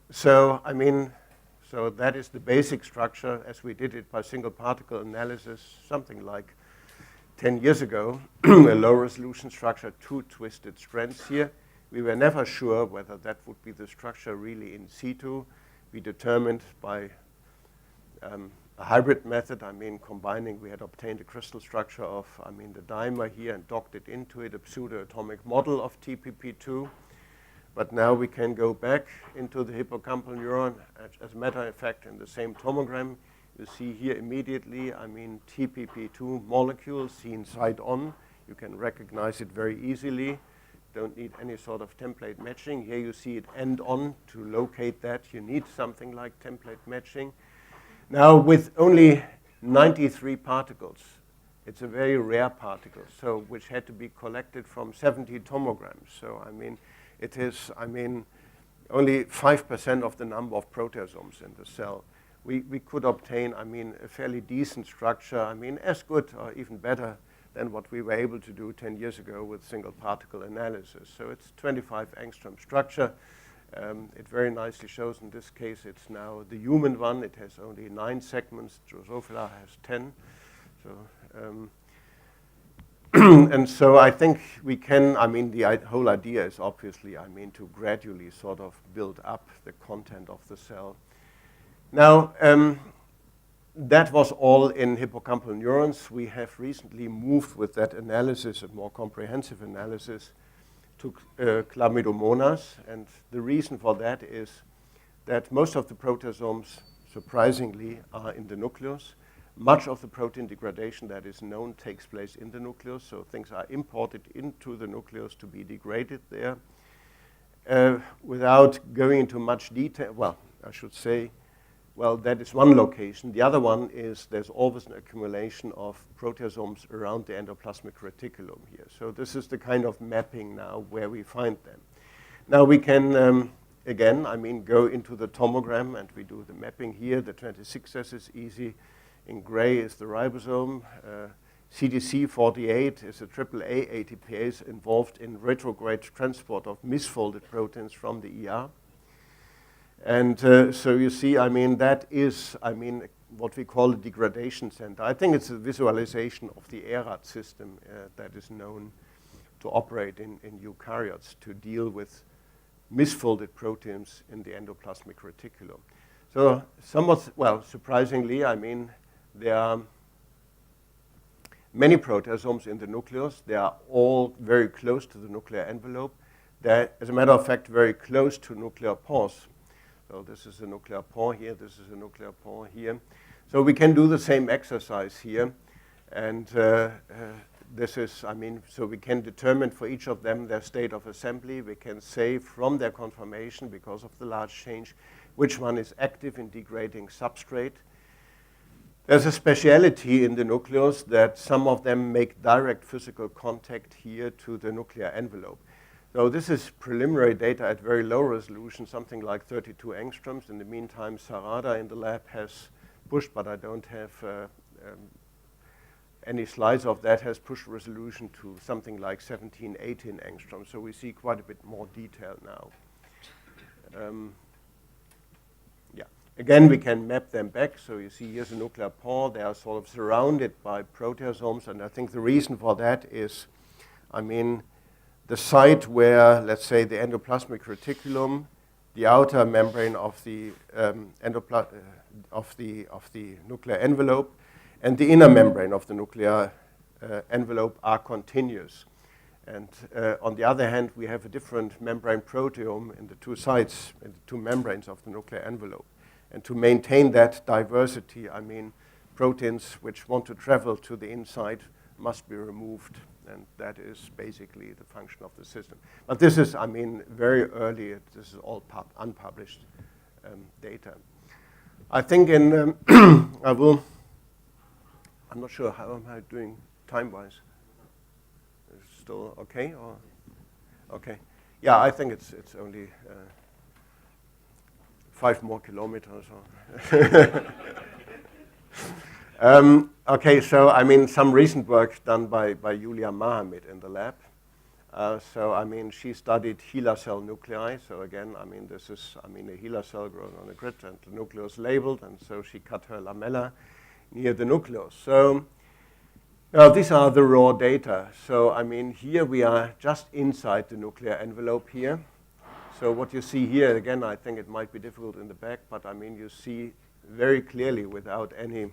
that is the basic structure as we did it by single particle analysis, something like 10 years ago, a low-resolution structure, 2 twisted strands here. We were never sure whether that would be the structure really in situ. We determined by a hybrid method, combining, we had obtained a crystal structure of, the dimer here and docked it into it, a pseudo-atomic model of TPP2. But now we can go back into the hippocampal neuron. As a matter of fact, in the same tomogram, you see here immediately, TPP2 molecule seen side on. You can recognize it very easily. Don't need any sort of template matching. Here you see it end on. To locate that, you need something like template matching. Now, with only 93 particles, it's a very rare particle, so which had to be collected from 70 tomograms. So, it is, only 5% of the number of proteasomes in the cell. We could obtain, a fairly decent structure, as good or even better than what we were able to do 10 years ago with single particle analysis. So it's 25 angstrom structure. It very nicely shows, in this case, it's now the human one. It has only 9 segments. Drosophila has 10. So, and so I think we can, the whole idea is obviously, to gradually sort of build up the content of the cell. Now, that was all in hippocampal neurons. We have recently moved with that analysis, a more comprehensive analysis, to chlamydomonas. And the reason for that is that most of the proteasomes, surprisingly, are in the nucleus. Much of the protein degradation that is known takes place in the nucleus, so things are imported into the nucleus to be degraded there. Without going into much detail, well, I should say, well, that is one location. The other one is there's always an accumulation of proteasomes around the endoplasmic reticulum here. So this is the kind of mapping now where we find them. Now we can, again, go into the tomogram and we do the mapping here. The 26S is easy. In gray is the ribosome. CDC48 is a AAA ATPase involved in retrograde transport of misfolded proteins from the ER. And so you see, that is, what we call a degradation center. I think it's a visualization of the ERAT system that is known to operate in eukaryotes to deal with misfolded proteins in the endoplasmic reticulum. So somewhat, well, surprisingly, there are many proteasomes in the nucleus. They are all very close to the nuclear envelope. They're, as a matter of fact, very close to nuclear pores. So this is a nuclear pore here, this is a nuclear pore here. So we can do the same exercise here. And this is, so we can determine for each of them their state of assembly. We can say from their conformation, because of the large change, which one is active in degrading substrate. There's a speciality in the nucleus that some of them make direct physical contact here to the nuclear envelope. So this is preliminary data at very low resolution, something like 32 angstroms. In the meantime, Sarada in the lab has pushed, but I don't have any slides of that, has pushed resolution to something like 17, 18 angstroms. So we see quite a bit more detail now. Again, we can map them back. So you see here's a nuclear pore. They are sort of surrounded by proteasomes. And I think the reason for that is, the site where, let's say, the endoplasmic reticulum, the outer membrane of the nuclear envelope, and the inner membrane of the nuclear envelope are continuous. And on the other hand, we have a different membrane proteome in the two sides, in the two membranes of the nuclear envelope. And to maintain that diversity, proteins which want to travel to the inside must be removed. And that is basically the function of the system. But this is, very early. This is all unpublished data. I think in, I'm not sure how am I doing time-wise. Is it still okay? Or? Okay. Yeah, I think it's only 5 more kilometers. Okay, so some recent work done by Julia Mahamid in the lab. She studied HeLa cell nuclei. So again, this is a HeLa cell grown on a grid and the nucleus labeled, and so she cut her lamella near the nucleus. So Now, these are the raw data. So, I mean, here we are just inside the nuclear envelope here. So what you see here, again, I think it might be difficult in the back, but I mean, you see very clearly without any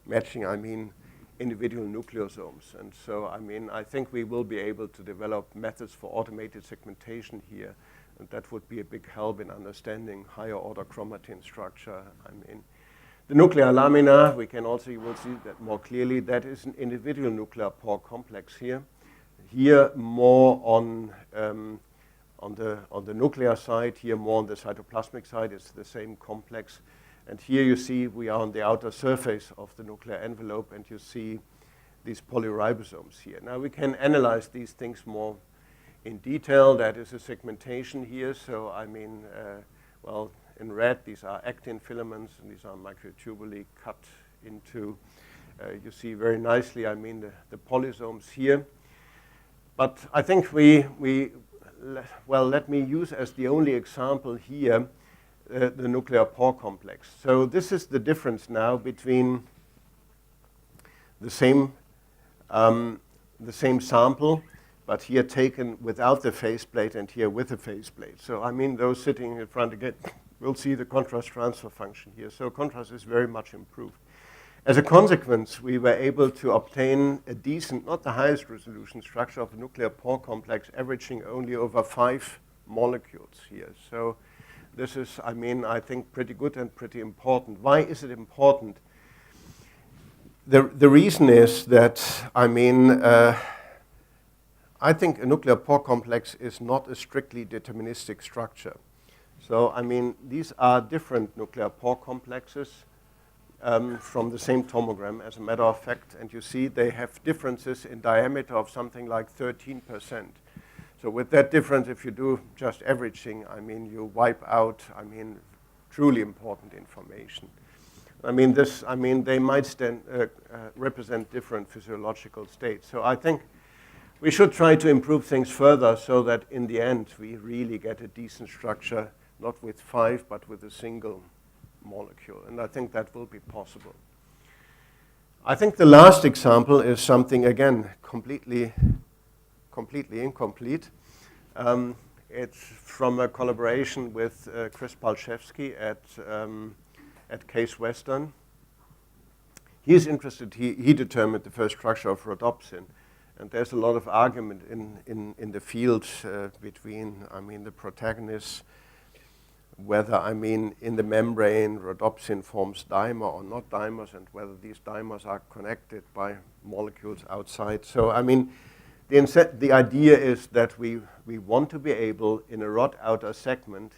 matching, I mean, individual nucleosomes. And so, I mean, I think we will be able to develop methods for automated segmentation here, and that would be a big help in understanding higher order chromatin structure. I mean, the nuclear lamina, we can also, you will see that more clearly, that is an individual nuclear pore complex here. Here more on the nuclear side, here more on the cytoplasmic side, it's the same complex. And here you see we are on the outer surface of the nuclear envelope, and you see these polyribosomes here. Now we can analyze these things more in detail. That is a segmentation here. So I mean, well, in red, these are actin filaments, and these are microtubuli cut into, you see very nicely, I mean, the polysomes here. But I think well, let me use as the only example here the nuclear pore complex. So this is the difference now between the same sample, but here taken without the faceplate and here with the faceplate. So I mean, those sitting in front again will see the contrast transfer function here. So contrast is very much improved. As a consequence, we were able to obtain a decent, not the highest resolution structure of a nuclear pore complex, averaging only over 5 molecules here. So this is, I mean, I think pretty good and pretty important. Why is it important? The reason is that, I mean, I think a nuclear pore complex is not a strictly deterministic structure. So, I mean, these are different nuclear pore complexes from the same tomogram, as a matter of fact, and you see they have differences in diameter of something like 13%. So with that difference, if you do just averaging, I mean, you wipe out, I mean, truly important information. I mean, they might represent different physiological states. So I think we should try to improve things further so that in the end we really get a decent structure, not with 5, but with a single molecule. And I think that will be possible. I think the last example is something, again, completely incomplete. It's from a collaboration with Chris Palczewski at Case Western. He's interested, he determined the first structure of rhodopsin. And there's a lot of argument in the field between, I mean, the protagonists, whether, I mean, in the membrane, rhodopsin forms dimer or not dimers, and whether these dimers are connected by molecules outside. So, I mean, the idea is that we want to be able, in a rod outer segment,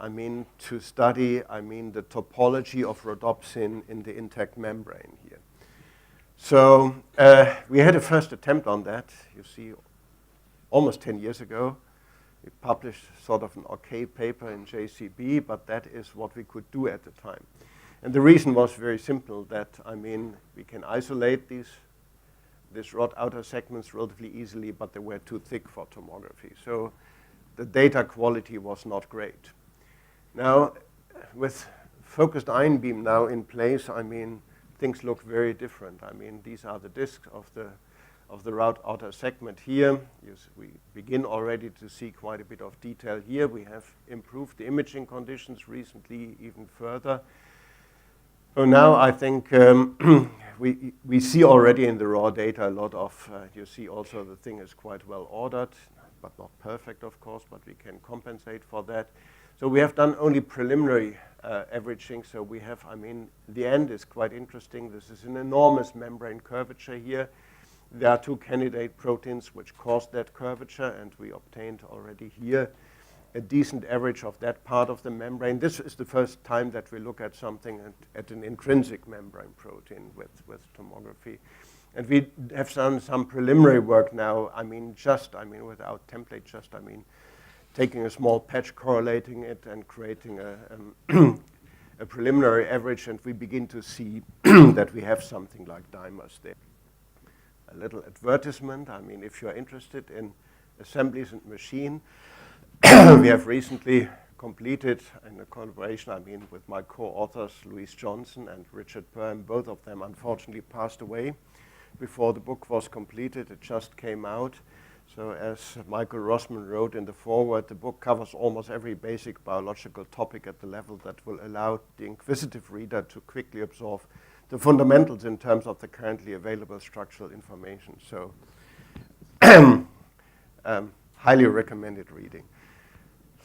I mean, to study, I mean, the topology of rhodopsin in the intact membrane here. So we had a first attempt on that, you see, almost 10 years ago. We published sort of an OK paper in JCB, but that is what we could do at the time. And the reason was very simple, that, I mean, we can isolate these rod outer segments relatively easily, but they were too thick for tomography. So the data quality was not great. Now, with focused ion beam now in place, I mean, things look very different. I mean, these are the disks of the rod outer segment here. We begin already to see quite a bit of detail here. We have improved the imaging conditions recently even further. So now I think we see already in the raw data a lot of, you see also the thing is quite well ordered, but not perfect, of course, but we can compensate for that. So we have done only preliminary averaging. So we have, I mean, the end is quite interesting. This is an enormous membrane curvature here. There are 2 candidate proteins which cause that curvature, and we obtained already here a decent average of that part of the membrane. This is the first time that we look at something at an intrinsic membrane protein with tomography. And we have done some preliminary work now, I mean, without template, taking a small patch, correlating it, and creating a preliminary average, and we begin to see that we have something like dimers there. A little advertisement, I mean, if you're interested in assemblies and machine, we have recently completed in a collaboration, I mean, with my co-authors, Louise Johnson and Richard Perham. Both of them unfortunately passed away. before the book was completed. It just came out. So as Michael Rossman wrote in the foreword, the book covers almost every basic biological topic at the level that will allow the inquisitive reader to quickly absorb the fundamentals in terms of the currently available structural information. So highly recommended reading.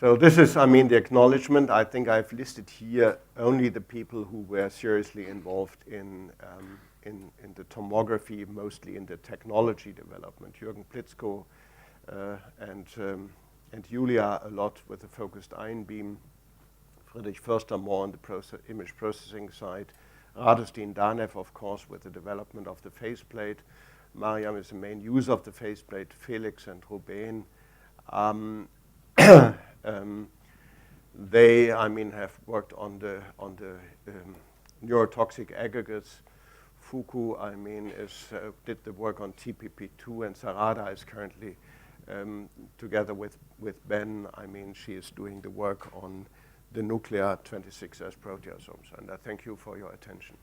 So this is, I mean, the acknowledgement. I think I've listed here only the people who were seriously involved in the tomography, mostly in the technology development. Jürgen Plitzko and Julia a lot with the focused ion beam. Friedrich Förster more on the image processing side. Radostin Danev, of course, with the development of the faceplate. Mariam is the main user of the faceplate. Felix and Ruben. They, I mean, have worked on the neurotoxic aggregates. Fuku, I mean, did the work on TPP2, and Sarada is currently together with Ben. I mean, she is doing the work on the nuclear 26S proteasomes. And I thank you for your attention.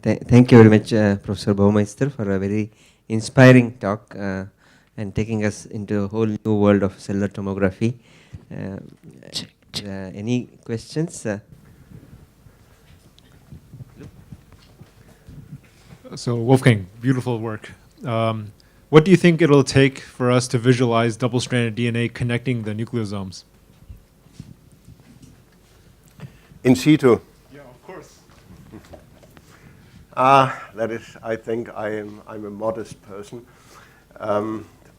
Thank you very much, Professor Baumeister, for a very inspiring talk and taking us into a whole new world of cellular tomography. Any questions? So Wolfgang, beautiful work. What do you think it'll take for us to visualize double-stranded DNA connecting the nucleosomes? In situ. Yeah, of course. That is, I think I'm a modest person.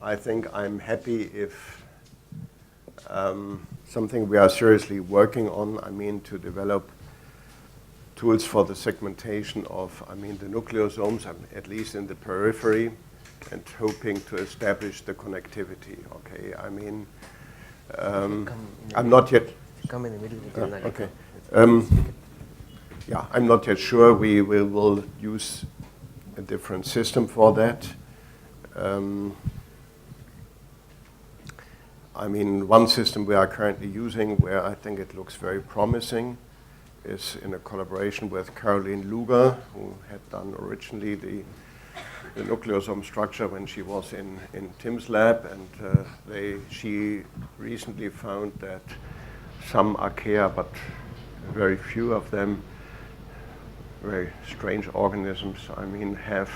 I think I'm happy if something we are seriously working on, I mean, to develop tools for the segmentation of, I mean, the nucleosomes, at least in the periphery, and hoping to establish the connectivity. Okay, I mean, I'm not yet. Come in the middle. Okay. Yeah, I'm not yet sure. We will use a different system for that. I mean, one system we are currently using where I think it looks very promising is in a collaboration with Caroline Luger, who had done originally the nucleosome structure when she was in Tim's lab, and she recently found that some archaea, but very few of them, very strange organisms, I mean, have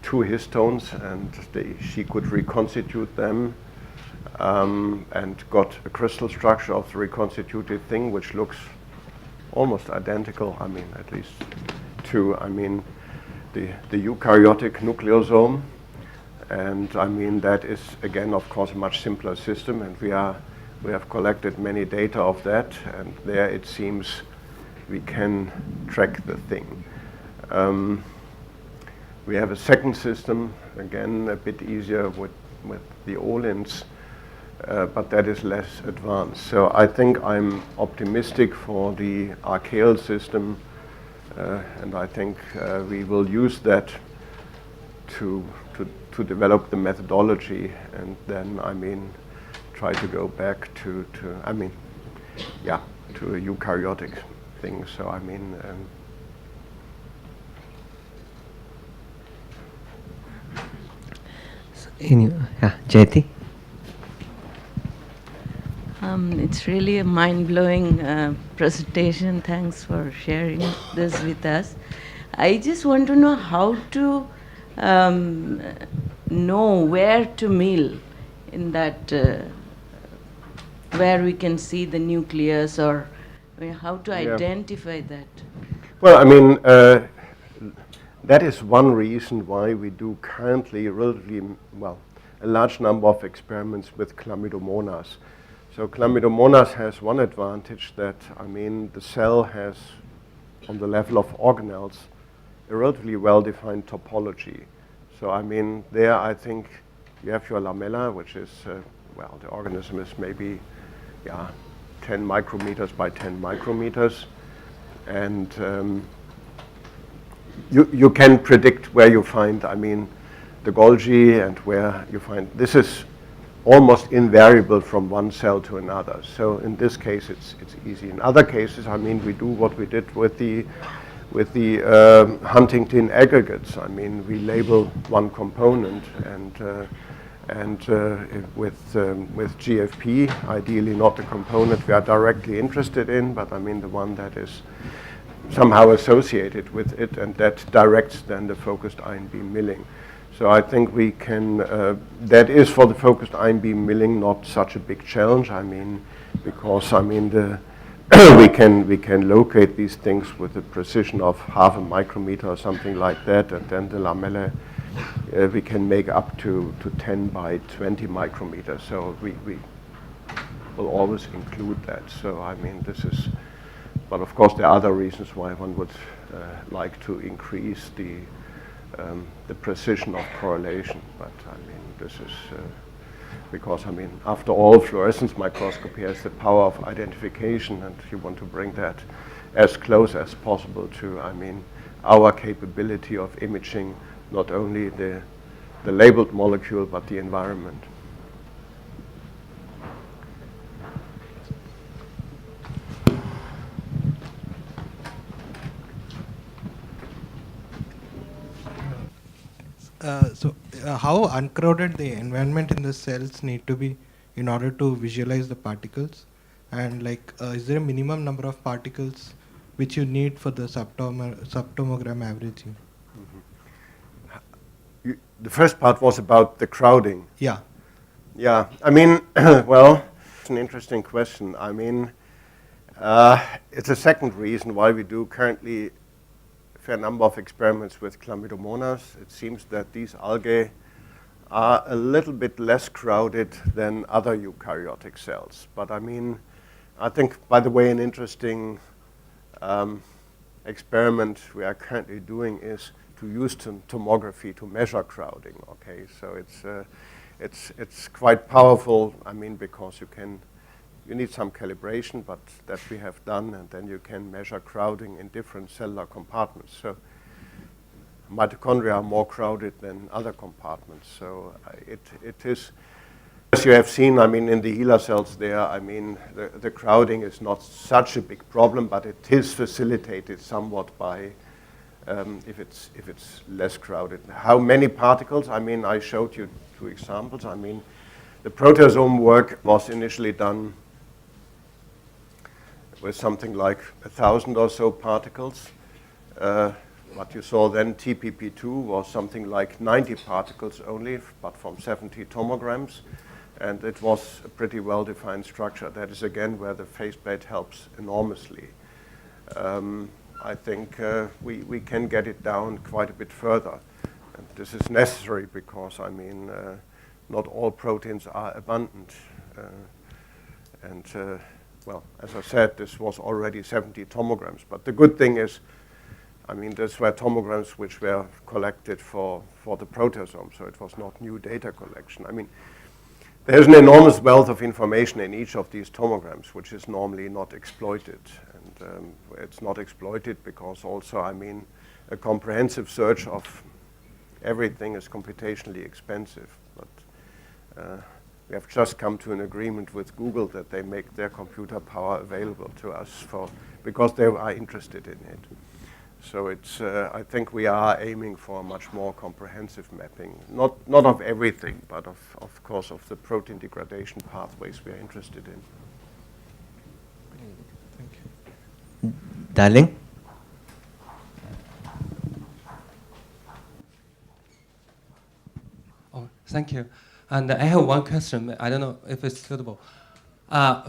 two histones, and she could reconstitute them and got a crystal structure of the reconstituted thing, which looks almost identical, I mean, at least to, I mean, the eukaryotic nucleosome. And I mean, that is, again, of course, a much simpler system, and we have collected many data of that, and there it seems we can track the thing. We have a second system, again, a bit easier with the Olins, but that is less advanced. So I think I'm optimistic for the archaeal system, and I think we will use that to develop the methodology, and then, I mean, try to go back to I mean, yeah, to a eukaryotic thing. So I mean, Jayati? It's really a mind-blowing presentation. Thanks for sharing this with us. I just want to know how to know where to mill in that, where we can see the nucleus, or I mean, how to identify that. well, I mean, that is one reason why we do currently relatively, well, a large number of experiments with Chlamydomonas. So Chlamydomonas has one advantage that, I mean, the cell has, on the level of organelles, a relatively well-defined topology. So, I mean, there I think you have your lamella, which is, well, the organism is maybe, 10 micrometers by 10 micrometers. And you can predict where you find, I mean, the Golgi and where you find, this is almost invariable from one cell to another. So in this case, it's easy. In other cases, I mean, we do what we did with the Huntington aggregates. I mean, we label one component, and with GFP, ideally not the component we are directly interested in, but I mean the one that is somehow associated with it, and that directs then the focused ion beam milling. So I think we can, that is for the focused ion beam milling not such a big challenge. I mean, because I mean we can locate these things with a precision of half a micrometer or something like that, and then the lamellae we can make up to 10 by 20 micrometers. So we will always include that. So I mean, this is, but of course there are other reasons why one would like to increase the precision of correlation. But I mean, this is because I mean, after all, fluorescence microscopy has the power of identification, and you want to bring that as close as possible to, I mean, our capability of imaging not only the labeled molecule but the environment. How uncrowded the environment in the cells need to be in order to visualize the particles? And like, is there a minimum number of particles which you need for the subtomogram averaging? The first part was about the crowding. Yeah. Yeah, I mean, well, it's an interesting question. I mean, it's a second reason why we do currently a fair number of experiments with Chlamydomonas. It seems that these algae are a little bit less crowded than other eukaryotic cells. But I mean, I think, by the way, an interesting experiment we are currently doing is to use tomography to measure crowding. Okay, so it's quite powerful. I mean, because you need some calibration, but that we have done, and then you can measure crowding in different cellular compartments. So mitochondria are more crowded than other compartments. So it is, as you have seen, I mean, in the HeLa cells there, I mean, the crowding is not such a big problem, but it is facilitated somewhat by if it's less crowded. How many particles? I mean, I showed you 2 examples. I mean, the proteasome work was initially done with something like 1,000 or so particles. What you saw then, TPP2, was something like 90 particles only, but from 70 tomograms. And it was a pretty well-defined structure. That is, again, where the faceplate helps enormously. I think we can get it down quite a bit further. And this is necessary because, I mean, not all proteins are abundant. Well, as I said, this was already 70 tomograms. But the good thing is, I mean, these were tomograms which were collected for the proteasome, so it was not new data collection. I mean, there's an enormous wealth of information in each of these tomograms, which is normally not exploited. And it's not exploited because also, I mean, a comprehensive search of everything is computationally expensive. But we have just come to an agreement with Google that they make their computer power available to us because they are interested in it. So it's, I think we are aiming for a much more comprehensive mapping, not of everything, but of course of the protein degradation pathways we are interested in. Thank you. Darling? Oh, thank you. And I have one question. I don't know if it's suitable.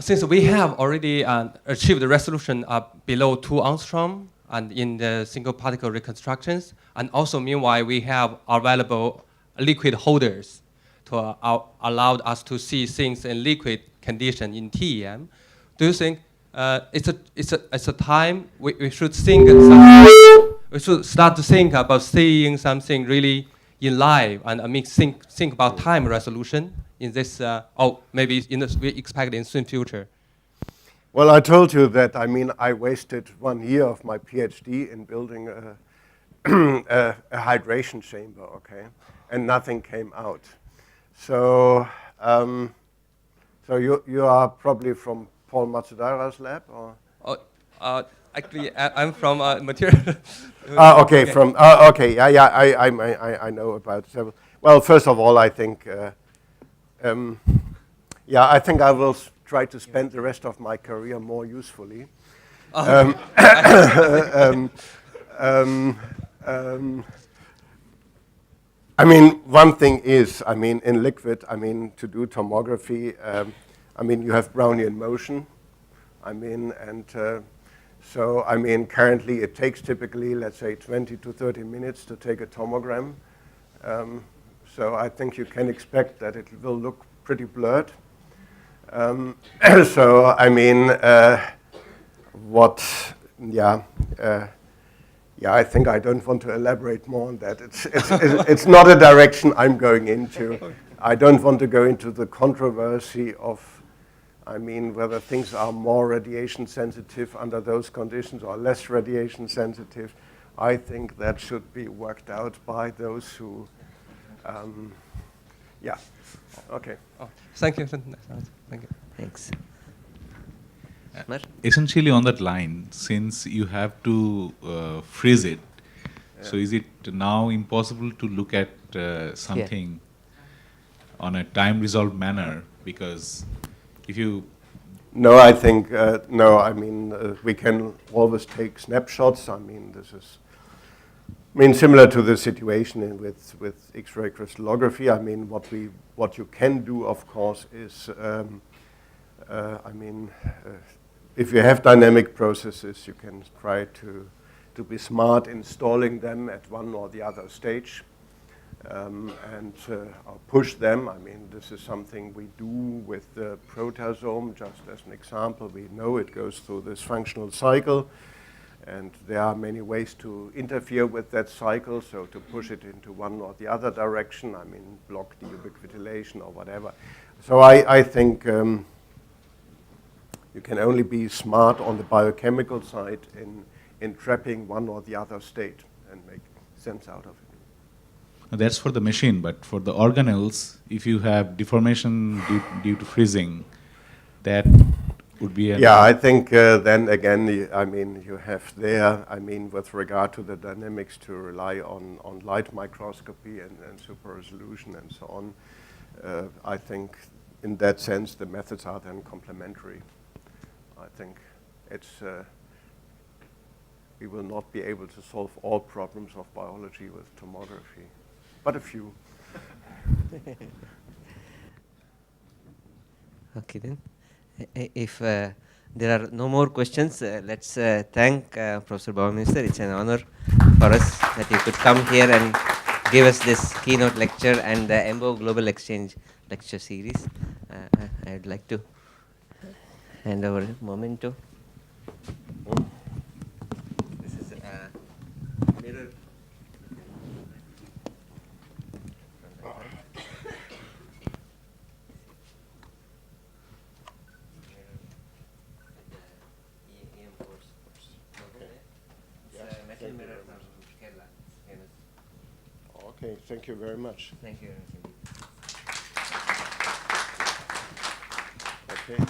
Since we have already achieved the resolution below 2 angstrom, and in the single particle reconstructions, and also meanwhile we have available liquid holders to allow us to see things in liquid condition in TEM. Do you think it's a time we should think we should start to think about seeing something really in live, and I mean think about time resolution in this or maybe we expect in soon future? Well, I told you that, I mean, I wasted 1 year of my PhD in building a hydration chamber, okay? And nothing came out. So So you are probably from Paul Matsudara's lab, or? Actually, I'm from material. Okay, from okay, I know about several. Well, first of all, I think, I think I will try to spend the rest of my career more usefully. I mean, one thing is, I mean, in liquid, I mean, to do tomography, I mean, you have Brownian motion. I mean, and so, I mean, currently it takes typically, let's say, 20 to 30 minutes to take a tomogram. So I think you can expect that it will look pretty blurred. So, I mean, I think I don't want to elaborate more on that. It's not a direction I'm going into. I don't want to go into the controversy of, I mean, whether things are more radiation sensitive under those conditions or less radiation sensitive. I think that should be worked out by those who, okay. Oh, thank you. Thank you. Thanks. Essentially on that line, since you have to freeze it, so is it now impossible to look at something on a time-resolved manner? Because if you... No, I think, no, I mean, we can always take snapshots. I mean, this is, I mean, similar to the situation with X-ray crystallography. I mean, what you can do, of course, is, I mean, if you have dynamic processes, you can try to be smart installing them at one or the other stage and push them. I mean, this is something we do with the proteasome, just as an example. We know it goes through this functional cycle, and there are many ways to interfere with that cycle, so to push it into one or the other direction, I mean, block the ubiquitination or whatever. So I think you can only be smart on the biochemical side in trapping one or the other state and make sense out of it. That's for the machine, but for the organelles, if you have deformation due to freezing, that would be... I think then again, I mean, you have there, I mean, with regard to the dynamics, to rely on light microscopy and super resolution and so on. I think in that sense, the methods are then complementary. I think it's, we will not be able to solve all problems of biology with tomography, but a few. Okay then. If there are no more questions, let's thank Professor Baumeister. It's an honor for us that you could come here and give us this keynote lecture and the EMBO Global Exchange lecture series. I'd like to hand over a memento. This is a mirror. Okay, thank you very much. Thank you. Okay.